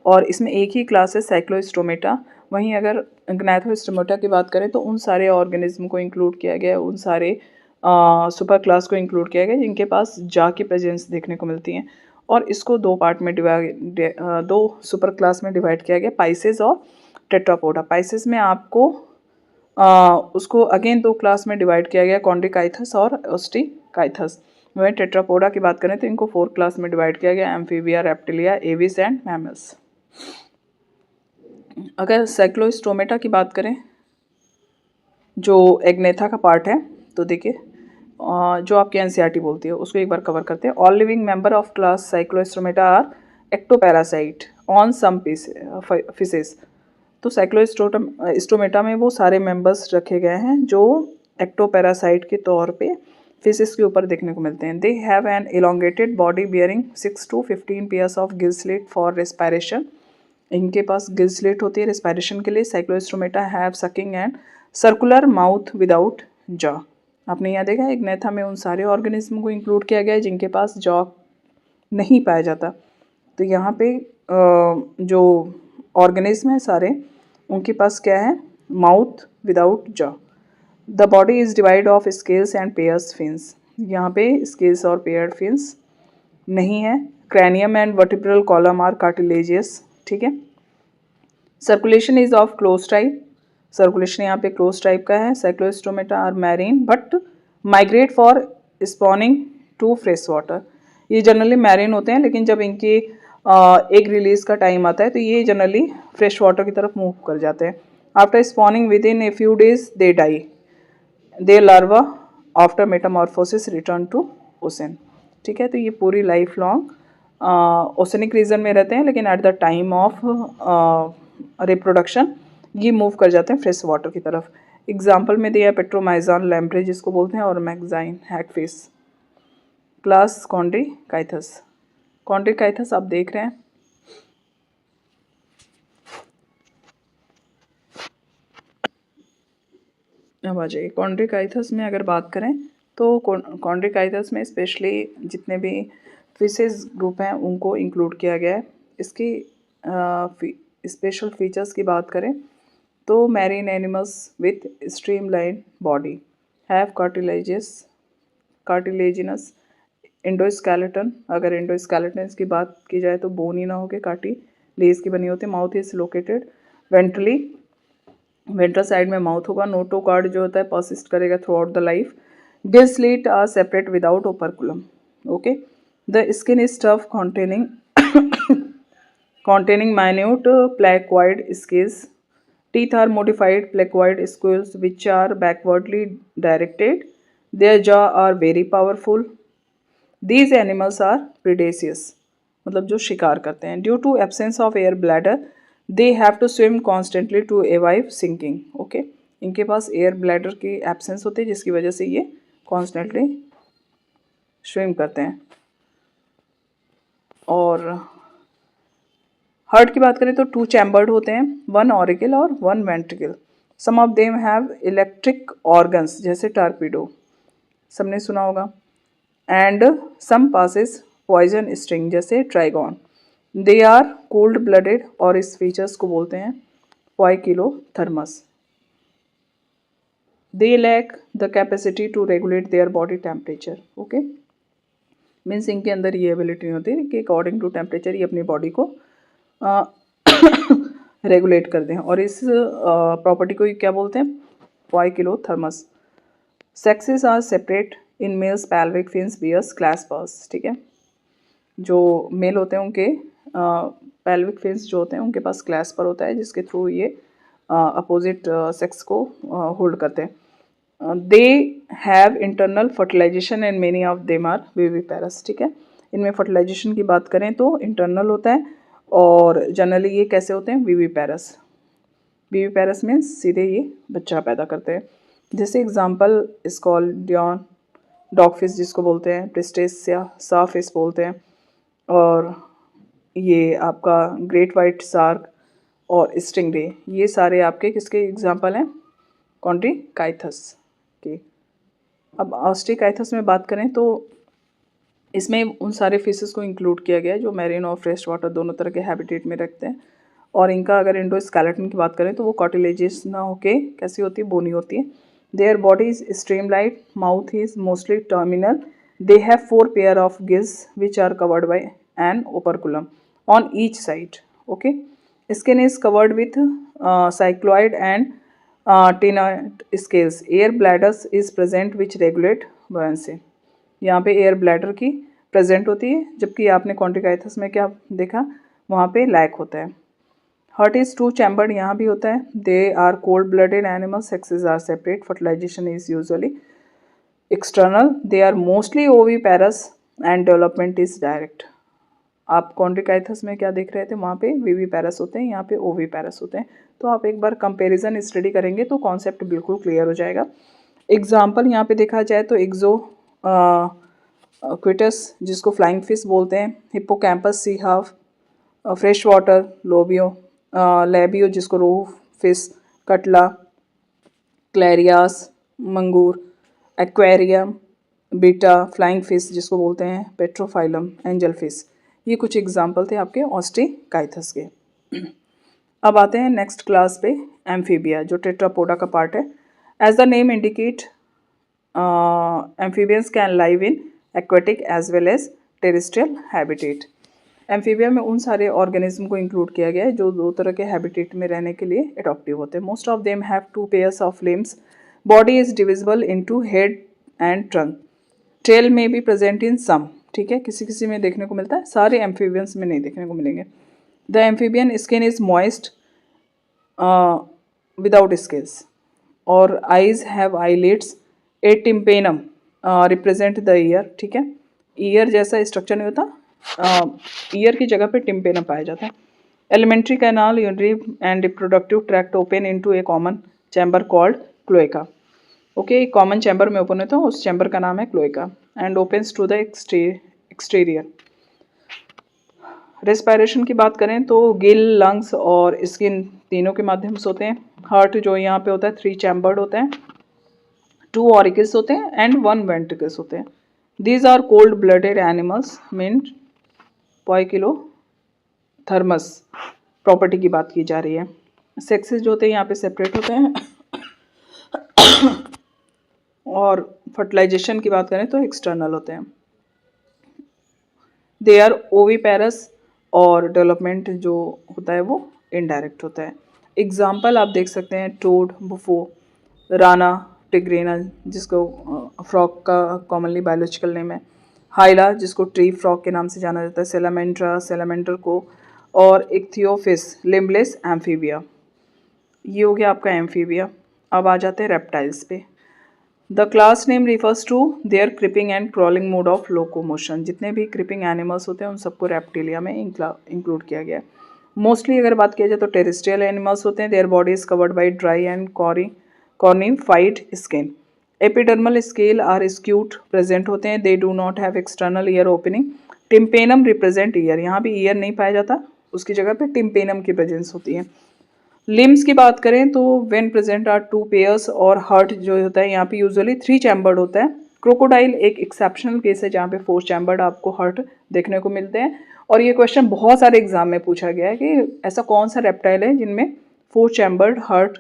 और इसमें एक ही क्लास है साइक्लोस्टोमेटा। वहीं अगर ग्नाथोस्टोमेटा की बात करें तो उन सारे ऑर्गेनिज्म को इंक्लूड किया गया है, उन सारे सुपर क्लास को इंक्लूड किया गया जिनके पास जॉ की प्रेजेंस देखने को मिलती है, और इसको दो पार्ट में दो सुपर क्लास में डिवाइड किया गया, पाइसेस और टेट्रापोडा। पाइसेस में आपको उसको अगेन दो क्लास में डिवाइड किया गया, कॉन्ड्रिकाइथस और ओस्टिकाइथस। वहीं टेट्रापोडा की बात करें तो इनको 4 क्लास में डिवाइड किया गया, amphibia, reptilia, Aves and mammals. अगर साइक्लोस्टोमेटा की बात करें जो एग्नेथा का पार्ट है, तो देखिए जो आपकी एनसीईआरटी बोलती है उसको एक बार कवर करते हैं। All living member of class Cyclostomata are ectoparasite on some fishes. तो साइक्लोस्टोमेटा में वो सारे मेंबर्स रखे गए हैं जो एक्टोपैरासाइट के तौर पे फिशेस के ऊपर देखने को मिलते हैं। They have an elongated body bearing 6 to 15 pairs of gill slit for respiration. इनके पास गिल स्लिट होती है रेस्पायरेशन के लिए। Cyclostomata have sucking and circular mouth without jaw. आपने यहाँ देखा एग्नेथा में उन सारे ऑर्गेनिज्म को इंक्लूड किया गया है जिनके पास जॉ नहीं पाया जाता। तो यहाँ पे जो ऑर्गेनिज्म है सारे, उनके पास क्या है, mouth without jaw. The body is devoid of scales and pairs fins. यहाँ पे स्केल्स और पेयर्ड फिन्स नहीं है। Cranium and vertebral column are cartilaginous. ठीक है, circulation is of close type. Circulation यहाँ पे क्लोज टाइप का है। Cyclostomata are marine but migrate for spawning to fresh water. ये जनरली मैरीन होते हैं, लेकिन जब इनकी एग रिलीज का टाइम आता है तो ये जनरली फ्रेश वाटर की तरफ मूव कर जाते हैं। After spawning within a few days they die. The larva after metamorphosis return to ocean. ठीक है, तो ये पूरी लाइफ लॉन्ग ओशनिक रीजन में रहते हैं, लेकिन at the time of reproduction ये मूव कर जाते हैं फ्रेश वाटर की तरफ। एग्जाम्पल में दिया पेट्रोमाइजॉन लैम्प्रे जिसको बोलते हैं, और मैगजाइन हैगफिश। क्लास कॉन्ड्रिकाइथस। कॉन्ड्रिकाइथस आप देख रहे हैं अब आ जाइए कॉन्ड्रिकाइथस में अगर बात करें तो कॉन्ड्रिकाइथस में स्पेशली जितने भी फिशेस ग्रुप हैं उनको इंक्लूड किया गया है। इसकी स्पेशल फीचर्स की बात करें तो marine animals with streamline body have cartilaginous endoskeleton. अगर एंडोस्केलेटन की बात की जाए तो बोन ही ना होके काटी लेस की बनी होती है। Mouth is located ventrally, ventral side में माउथ होगा। नोटोकार्ड जो होता है परसिस्ट करेगा throughout the life. Gill slit are separate without operculum. Okay, the skin is tough containing minute placoid scales. Teeth are modified placoid scales which are backwardly directed. Their jaw are very powerful. These animals are predaceous, मतलब जो शिकार करते हैं। Due to absence of air bladder, they have to swim constantly to avoid sinking. Okay, इनके पास air bladder की absence होती है जिसकी वजह से ये कॉन्स्टेंटली स्विम करते हैं। और हार्ट की बात करें तो 2 चैम्बर्ड होते हैं, 1 ऑरिकल और 1 ventricle. Some of them have electric organs जैसे टारपीडो, सबने सुना होगा। And some possess poison string जैसे Trygon. They are cold blooded और इस फीचर्स को बोलते हैं poikilothermous. They lack the capacity to regulate their body temperature. Okay, means इनके अंदर ये एबिलिटी नहीं होती कि अकॉर्डिंग टू टेम्परेचर ये अपनी बॉडी को रेगुलेट कर दें। और इस प्रॉपर्टी को क्या बोलते हैं? Poikilothermous. Sexes are separate in males pelvic fins bears claspers. ठीक है, जो मेल होते हैं उनके पैल्विक फिन्स जो होते हैं उनके पास क्लैस्पर होता है जिसके थ्रू ये अपोजिट सेक्स को होल्ड करते हैं। They have internal fertilization and many of them are viviparous. ठीक है, इनमें फर्टिलाइजेशन की बात करें तो इंटरनल होता है और जनरली ये कैसे होते हैं? विविपेरस। विविपेरस में सीधे ये बच्चा पैदा करते हैं। जैसे एग्जांपल स्कॉल्डियन डॉगफिश जिसको बोलते हैं, प्रिस्टेसिया साफिश बोलते हैं, और ये आपका ग्रेट वाइट शार्क और स्टिंगरे, ये सारे आपके किसके एग्जांपल हैं? कॉन्ड्रिकाइथस के। अब ऑस्ट्रिकाइथस में बात करें तो इसमें उन सारे फिशेस को इंक्लूड किया गया है जो मैरीन और फ्रेश वाटर दोनों तरह के हैबिटेट में रखते हैं। और इनका अगर एंडोस्केलेटन की बात करें तो वो कार्टिलेजियस ना होके कैसी होती है? बोनी होती है। Their body is streamline, mouth is mostly terminal. They have 4 pair of gills which are covered by an operculum on each side. Okay, skin is covered with cycloid and ctenoid scales. Air bladders is present which regulate buoyancy. यहाँ पे air bladder की present होती है, जबकि आपने कॉन्ड्रिकाइथस में क्या देखा? वहाँ पे लैक होता है। हार्ट इज 2 चैम्बर्ड, यहाँ भी होता है। They are cold blooded animal, sexes are separate, fertilization is usually external. They are mostly oviparous and development is direct. आप कॉन्ड्रिकाइथस में क्या देख रहे थे? वहाँ पे विविपेरस होते हैं, यहाँ पे ओवीपेरस होते हैं। तो आप एक बार कंपैरिजन स्टडी करेंगे तो कॉन्सेप्ट बिल्कुल क्लियर हो जाएगा। एग्जाम्पल यहाँ पे देखा जाए तो एक्जो क्विटस जिसको फ्लाइंग फिश बोलते हैं, हिप्पोकैम्पस सी हाफ, फ्रेश वाटर लोबियो, लेबियो जिसको रोहू फिश, कटला, क्लैरियास मंगूर, एक्वेरियम, बीटा फ्लाइंग फिश जिसको बोलते हैं पेट्रोफाइलम, एंजल फिश। ये कुछ एग्जाम्पल थे आपके ऑस्ट्रिकाइथस के। अब आते हैं नेक्स्ट क्लास पे, एम्फीबिया जो टेट्रापोडा का पार्ट है। As the name indicate amphibians can live in aquatic as well as terrestrial habitat. Amphibia में उन सारे ऑर्गेनिज्म को इंक्लूड किया गया है जो 2 तरह के हैबिटेट में रहने के लिए एडॉप्टिव होते हैं। Most of them have 2 pairs of limbs. Body is divisible into head and trunk. Tail में भी प्रेजेंट इन सम। ठीक है, किसी किसी में देखने को मिलता है, सारे एम्फीबियंस में नहीं देखने को मिलेंगे। The amphibian skin is moist without scales और eyes have eyelids. A tympanum represent the ear. ठीक है, ईयर जैसा स्ट्रक्चर नहीं होता, ईयर की जगह पे टिम्पेनम पाया जाता है। Alimentary canal, urinary and reproductive tract open into a common chamber called cloaca. Okay, एक कॉमन चैम्बर में ओपन होता है, उस चैम्बर का नाम है cloaca and opens to the exterior. Respiration की बात करें तो गिल, लंग्स और स्किन तीनों के माध्यम से होते हैं। हार्ट जो यहाँ पे होता है 3 चैम्बर्ड होते हैं 2 ऑरिकल्स होते हैं एंड 1 वेंट्रिकल्स होते हैं। These are cold blooded animals mean poikilothermous property की बात की जा रही है। सेक्सेस जो होते हैं यहाँ पे सेपरेट होते हैं और फर्टिलाइजेशन की बात करें तो एक्सटर्नल होते हैं। दे आर ओवीपेरस और डेवलपमेंट जो होता है वो इनडायरेक्ट होता है। एग्जाम्पल आप देख सकते हैं टोड, बुफो, राना, टिग्रेना जिसको फ्रॉक का कॉमनली बायोलॉजिकल नेम है, हाइला जिसको ट्री फ्रॉक के नाम से जाना जाता है, सेलामेंट्रा सेलामेंटर को, और इक्थियोफिस लिम्बलेस एम्फीबिया। ये हो गया आपका एम्फीबिया। अब आ जाते हैं रेप्टाइल्स पे। The class name refers to their creeping and crawling mode of locomotion. जितने भी क्रिपिंग एनिमल्स होते हैं उन सबको रेप्टिलिया में इंक्लूड किया गया है। मोस्टली अगर बात किया जाए तो टेरेस्ट्रियल एनिमल्स होते हैं। Their body is covered by dry and cornified skin. Epidermal scale or scute present होते हैं। They do not have external ear opening. Tympanum represent ear, यहाँ भी ईयर नहीं पाया जाता, उसकी जगह पे टिम्पेनम की प्रेजेंस होती है। लिम्स की बात करें तो व्हेन प्रेजेंट आर 2 पेयर्स और हार्ट जो होता है यहाँ पे यूजुअली 3 चैम्बर्ड होता है। क्रोकोडाइल एक एक्सेप्शनल केस है जहाँ पे 4 चैम्बर्ड आपको हार्ट देखने को मिलते हैं। और ये क्वेश्चन बहुत सारे एग्जाम में पूछा गया है कि ऐसा कौन सा रेप्टाइल है जिनमें 4 चैम्बर्ड हार्ट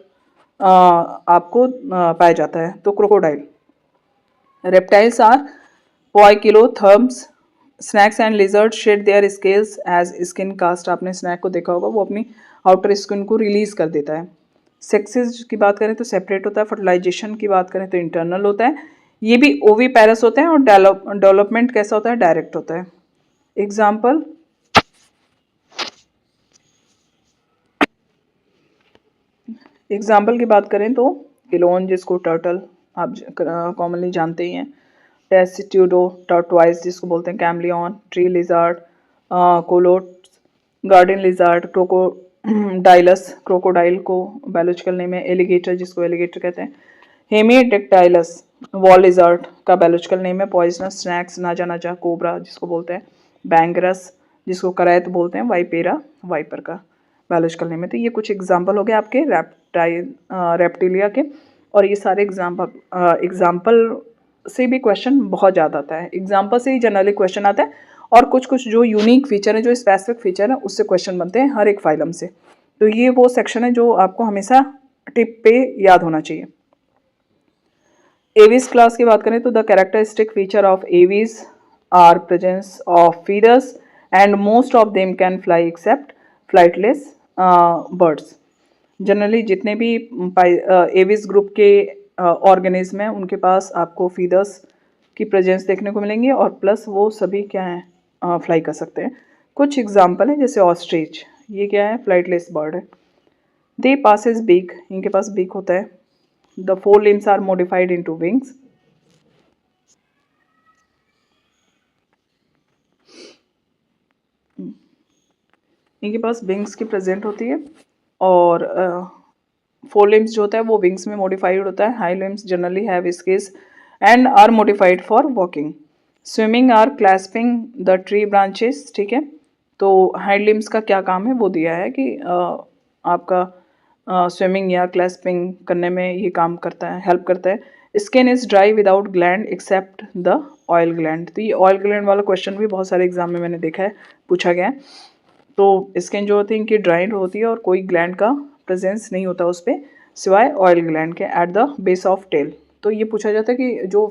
आपको पाया जाता है, तो crocodile. Reptiles are poikilotherms. Snakes and lizard shed their scales as skin cast. आपने स्नैक को देखा होगा, वो अपनी आउटर स्किन को रिलीज कर देता है। सेक्सेस की बात करें तो सेपरेट होता है। फर्टिलाइजेशन की बात करें तो इंटरनल होता है। ये भी ओवीपेरस होते हैं और डेवलपमेंट कैसा होता है, डायरेक्ट होता है। एग्जाम्पल की बात करें तो किलोन जिसको टर्टल आप कॉमनली जानते ही हैं, टेस्टिट्यूडो टर्टवाइज जिसको बोलते हैं chameleon, tree lizard, Calotes, garden lizard, Crocodylus crocodile को बायोलॉजिकल नेम है, एलिगेटर जिसको एलिगेटर कहते हैं, हेमीडेक्टाइलस वॉल लिजार्ड का बायोलॉजिकल नेम है, poisonous snakes Naja Naja cobra जिसको बोलते हैं, बैंगरस जिसको करैत बोलते हैं, वाइपेरा वाइपर का बायोलॉजिकल नेम है। तो ये कुछ एग्जाम्पल हो गए आपके रेप्टिलिया के। और ये सारे एग्जाम्पल से भी क्वेश्चन बहुत ज़्यादा आता है। एग्जाम्पल से ही जनरली क्वेश्चन आता है और कुछ कुछ जो यूनिक फीचर है, जो स्पेसिफिक फीचर है, उससे क्वेश्चन बनते हैं हर एक फाइलम से। तो ये वो सेक्शन है जो आपको हमेशा टिप पे याद होना चाहिए। एवीज क्लास की बात करें तो the characteristic feature of Aves are presence of feathers and most of them can fly except flightless birds. Generally जितने भी एविस ग्रुप के ऑर्गेनिज्म हैं उनके पास आपको फीदर्स की प्रेजेंस देखने को मिलेंगी और प्लस वो सभी क्या हैं, फ्लाई कर सकते हैं। कुछ एग्जांपल हैं जैसे ऑस्ट्रिच, ये क्या है, फ्लाइटलेस बर्ड है। दे पासेस बीक, इनके पास बीक होता है। The 4 limbs are modified into wings. इनके पास विंग्स की प्रेजेंट होती है और 4 लिम्स जो होता है वो विंग्स में मॉडिफाइड होता है। हाई limbs generally have scales and are modified for walking. Swimming or clasping the tree branches, ठीक है। तो हाइंड लिम्स का क्या काम है वो दिया है कि आपका स्विमिंग या क्लैस्पिंग करने में ये काम करता है, हेल्प करता है। Skin is dry without gland except the oil gland. तो ये ऑयल ग्लैंड वाला क्वेश्चन भी बहुत सारे एग्जाम में मैंने देखा है, पूछा गया है। तो स्किन जो होती है इनकी ड्राइड होती है और कोई ग्लैंड का प्रेजेंस नहीं होता उस पर सिवाय ऑयल ग्लैंड के at the base of tail. तो ये पूछा जाता है कि जो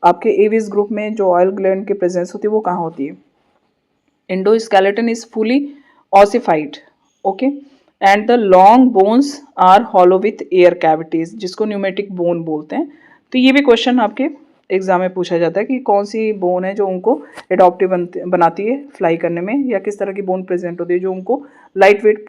आपके एविस ग्रुप में जो ऑयल ग्लैंड की प्रेजेंस होती है वो कहाँ होती है। Endoskeleton is fully ossified, okay, and the long bones are hollow with air cavities जिसको न्यूमेटिक बोन बोलते हैं। तो ये भी क्वेश्चन आपके एग्जाम में पूछा जाता है कि कौन सी बोन है जो उनको एडॉप्टिव बनाती है फ्लाई करने में, या किस तरह की बोन प्रेजेंट होती है जो उनको लाइट वेट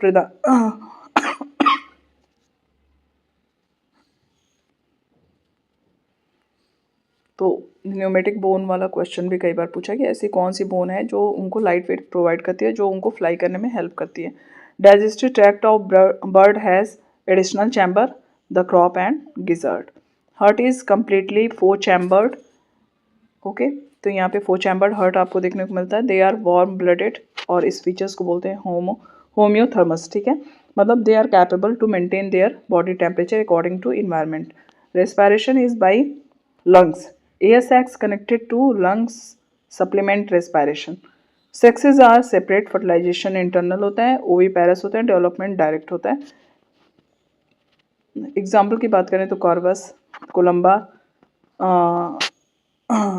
तो न्यूमेटिक बोन वाला क्वेश्चन भी कई बार पूछा कि ऐसी कौन सी बोन है जो उनको लाइट वेट प्रोवाइड करती है, जो उनको फ्लाई करने में हेल्प करती है। Digestive tract of bird has additional chamber, the crop and gizzard. Heart is completely 4 chambered, okay. तो यहाँ पे 4 चैम्बर्ड हार्ट आपको देखने को मिलता है। दे आर वार्म ब्लडेड और इस फीचर्स को बोलते हैं होम्योथर्मस, ठीक है। मतलब they are capable to maintain their body temperature according to environment. respiration is by lungs. Air sacs connected to lungs supplement respiration. Sexes are separate, fertilization internal होता है, ओवीपेरस होता है, डेवलपमेंट डायरेक्ट होता है. Example की बात करें तो कॉर्वस, कोलम्बा,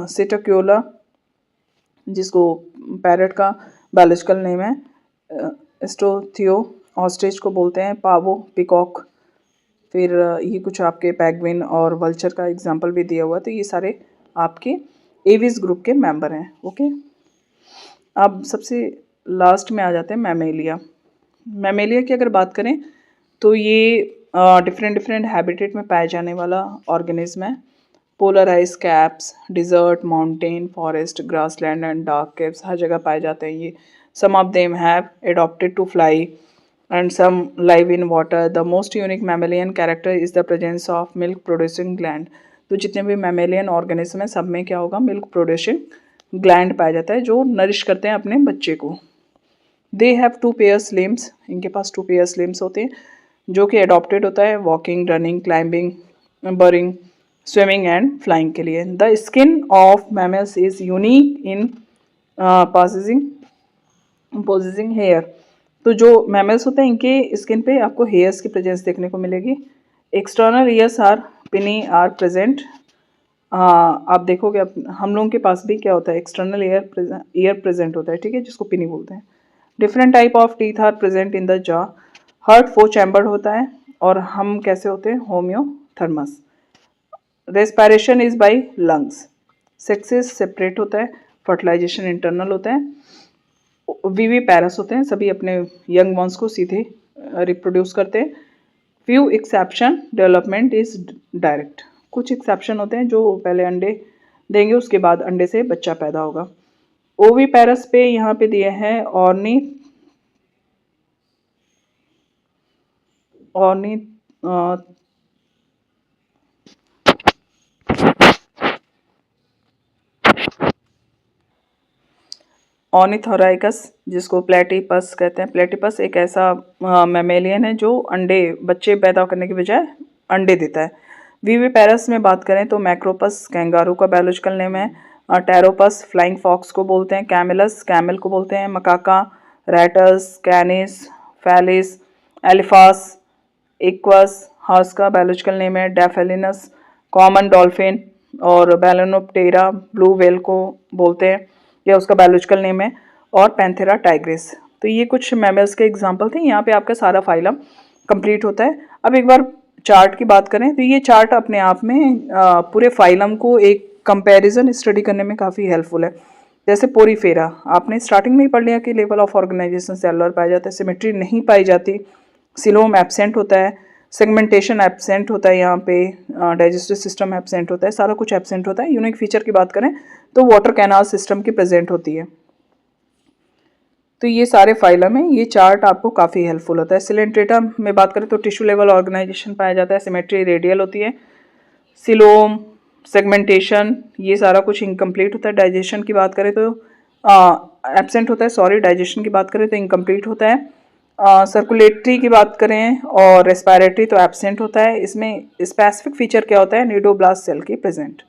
सिटाक्योला जिसको पैरट का बायोलॉजिकल नेम है, एस्ट्रोथियो ऑस्ट्रिच को बोलते हैं, पावो पिकॉक, फिर ये कुछ आपके पैगविन और वल्चर का एग्जांपल भी दिया हुआ. तो ये सारे आपके एविस ग्रुप के मेंबर हैं. ओके, अब सबसे लास्ट में आ जाते हैं मैमेलिया. मैमेलिया की अगर बात करें तो ये डिफरेंट हैबिटेट में पाए जाने वाला ऑर्गेनिज्म है. Polar ice caps, desert, mountain, forest, grassland and dark caves, हर जगह पाए जाते हैं ये. Some of them have adopted to fly and some live in water. The most unique mammalian character is the presence of milk producing gland. तो जितने भी mammalian organism हैं सब में क्या होगा, milk producing gland पाया जाता है जो नरिश करते हैं अपने बच्चे को. They have 2 pairs limbs, इनके पास 2 pairs limbs होते हैं जो कि adopted होता है walking, running, climbing, burrowing, swimming and flying के लिए. The skin of mammals is unique in possessing hair. तो जो मैमल्स होते हैं इनके स्किन पे आपको हेयर्स की प्रेजेंस देखने को मिलेगी. एक्सटर्नल ईयर्स आर पिनी आर प्रेजेंट. आप देखोगे हम लोगों के पास भी क्या होता है, एक्सटर्नल ईयर प्रेजेंट होता है, ठीक है, जिसको पिनी बोलते हैं. Different type of teeth are present in the jaw. Heart 4 chambered होता है और हम कैसे होते हैं, homoiothermous. Respiration is by lungs. Sexes separate होता है, फर्टिलाइजेशन इंटरनल होता है, वीवी पैरस होते हैं, सभी अपने यंग वंस को सीधे रिप्रोड्यूस करते हैं. Few exception, development is direct. कुछ एक्सेप्शन होते हैं जो पहले अंडे देंगे उसके बाद अंडे से बच्चा पैदा होगा. ओवी पैरस पे यहाँ पे दिए हैं ऑर्निथोराइकस जिसको प्लेटिपस कहते हैं. प्लेटिपस एक ऐसा मैमेलियन है जो बच्चे पैदा करने के बजाय अंडे देता है. वीवीपैरस में बात करें तो मैक्रोपस कैंगारू का बायोलॉजिकल नेम है. टेरोपस फ्लाइंग फॉक्स को बोलते हैं. कैमेलस कैमल को बोलते हैं. Macaca, Rattus, Canis, Felis, Elephas, Equus horse का बायोलॉजिकल नेम है. डेफेलिनस कॉमन डॉल्फिन और बैलेनोप्टेरा ब्लू वेल को बोलते हैं, यह उसका बायोलॉजिकल नेम है. और पैंथेरा टाइग्रिस. तो ये कुछ मैमल्स के एग्जांपल थे. यहाँ पे आपका सारा फाइलम कंप्लीट होता है. अब एक बार चार्ट की बात करें तो ये चार्ट अपने आप में पूरे फाइलम को एक कंपैरिजन स्टडी करने में काफ़ी हेल्पफुल है. जैसे पोरीफेरा आपने स्टार्टिंग में ही पढ़ लिया कि लेवल ऑफ ऑर्गेनाइजेशन सेलुलर पाया जाता है, सिमेट्री नहीं पाई जाती, सिलोम एब्सेंट होता है, सेगमेंटेशन एब्सेंट होता है, यहाँ पे डाइजेस्टिव सिस्टम एब्सेंट होता है, सारा कुछ एब्सेंट होता है. यूनिक फीचर की बात करें तो वाटर कैनाल सिस्टम की प्रेजेंट होती है. तो ये सारे फाइलम है, ये चार्ट आपको काफ़ी हेल्पफुल होता है. सिलेंट्रेटा में बात करें तो टिश्यू लेवल ऑर्गेनाइजेशन पाया जाता है, सिमेट्री रेडियल होती है, सिलोम, सेगमेंटेशन, ये सारा कुछ इनकम्प्लीट होता है. डाइजेशन की बात करें तो एब्सेंट होता है, सॉरी, डाइजेशन की बात करें तो इनकम्प्लीट होता है. सर्कुलेटरी की बात करें और रेस्पिरेटरी तो एब्सेंट होता है. इसमें स्पेसिफिक फीचर क्या होता है, न्यूडोब्लास्ट सेल की प्रेजेंट.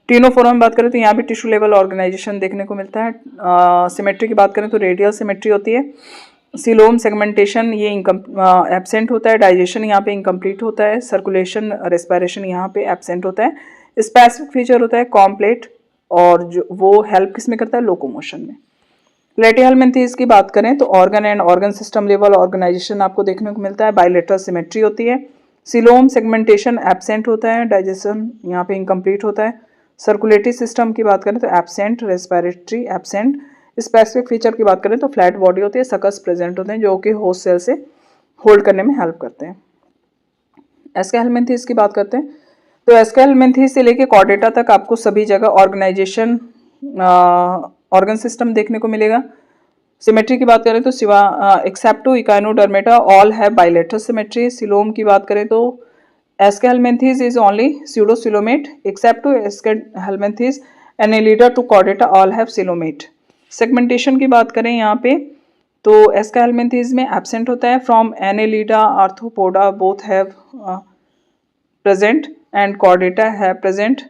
टिनोफोरा में बात करें तो यहाँ भी टिश्यू लेवल ऑर्गेनाइजेशन देखने को मिलता है. सिमेट्री की बात करें तो रेडियल सिमेट्री होती है. सिलोम सेगमेंटेशन ये एब्सेंट होता है. डाइजेशन यहाँ पे इनकम्प्लीट होता है. सर्कुलेशन रेस्पिरेशन यहाँ पे एब्सेंट होता है. स्पेसिफिक फीचर होता है कॉम्प्लेट और जो वो हेल्प किस में करता है, लोकोमोशन में. प्लेटिहेलमिन्थेस की बात करें तो organ and organ system level organization आपको देखने को मिलता है. बाइलेटरल सिमेट्री होती है. सिलोम सेगमेंटेशन एब्सेंट होता है. डाइजेशन यहाँ पे इनकम्प्लीट होता है. सर्कुलेटरी सिस्टम की बात करें तो absent, respiratory absent. Specific feature की बात करें तो फ्लैट बॉडी होती है, सकस प्रेजेंट होते हैं जो कि होस्ट सेल से होल्ड करने में हेल्प करते हैं. एस्केलमेंथेस की बात करते हैं तो एस्केलमेंथेस से लेके कॉर्डेटा तक आपको सभी जगह ऑर्गेनाइजेशन ऑर्गन सिस्टम देखने को मिलेगा. सिमेट्री की बात करें तो सिवा except to Echinodermata all have bilateral symmetry. Coelom की बात करें तो Aschelminthes is only pseudocoelomate. Except to Aschelminthes Annelida to Chordata all have coelomate. Segmentation की बात करें यहाँ पे तो एस्केलमेंथेस में एब्सेंट होता है. From Annelida arthropoda both have present. and chordata have present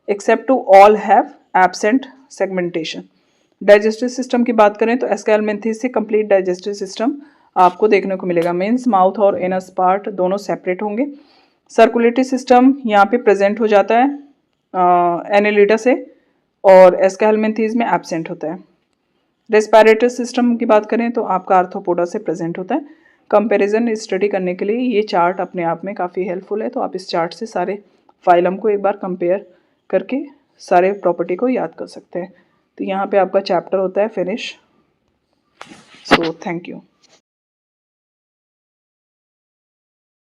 except to all have absent segmentation. Digestive system की बात करें तो एस्केलमेंथीज से कंप्लीट डाइजेस्टिव सिस्टम आपको देखने को मिलेगा, मीन्स माउथ और इनस पार्ट दोनों सेपरेट होंगे। सर्कुलेटरी सिस्टम यहाँ पे प्रेजेंट हो जाता है एनेलिडा से और एस्केलमेंथीज में एब्सेंट होता है। रेस्पिरेटरी सिस्टम की बात करें तो आपका आर्थ्रोपोडा से प्रेजेंट होता है। कंपैरिजन स्टडी करने के लिए ये चार्ट अपने आप में काफ़ी हेल्पफुल है, तो आप इस चार्ट से सारे फाइलम को एक बार कंपेयर करके सारे प्रॉपर्टी को याद कर सकते हैं। तो यहाँ पे आपका चैप्टर होता है फिनिश। So thank you.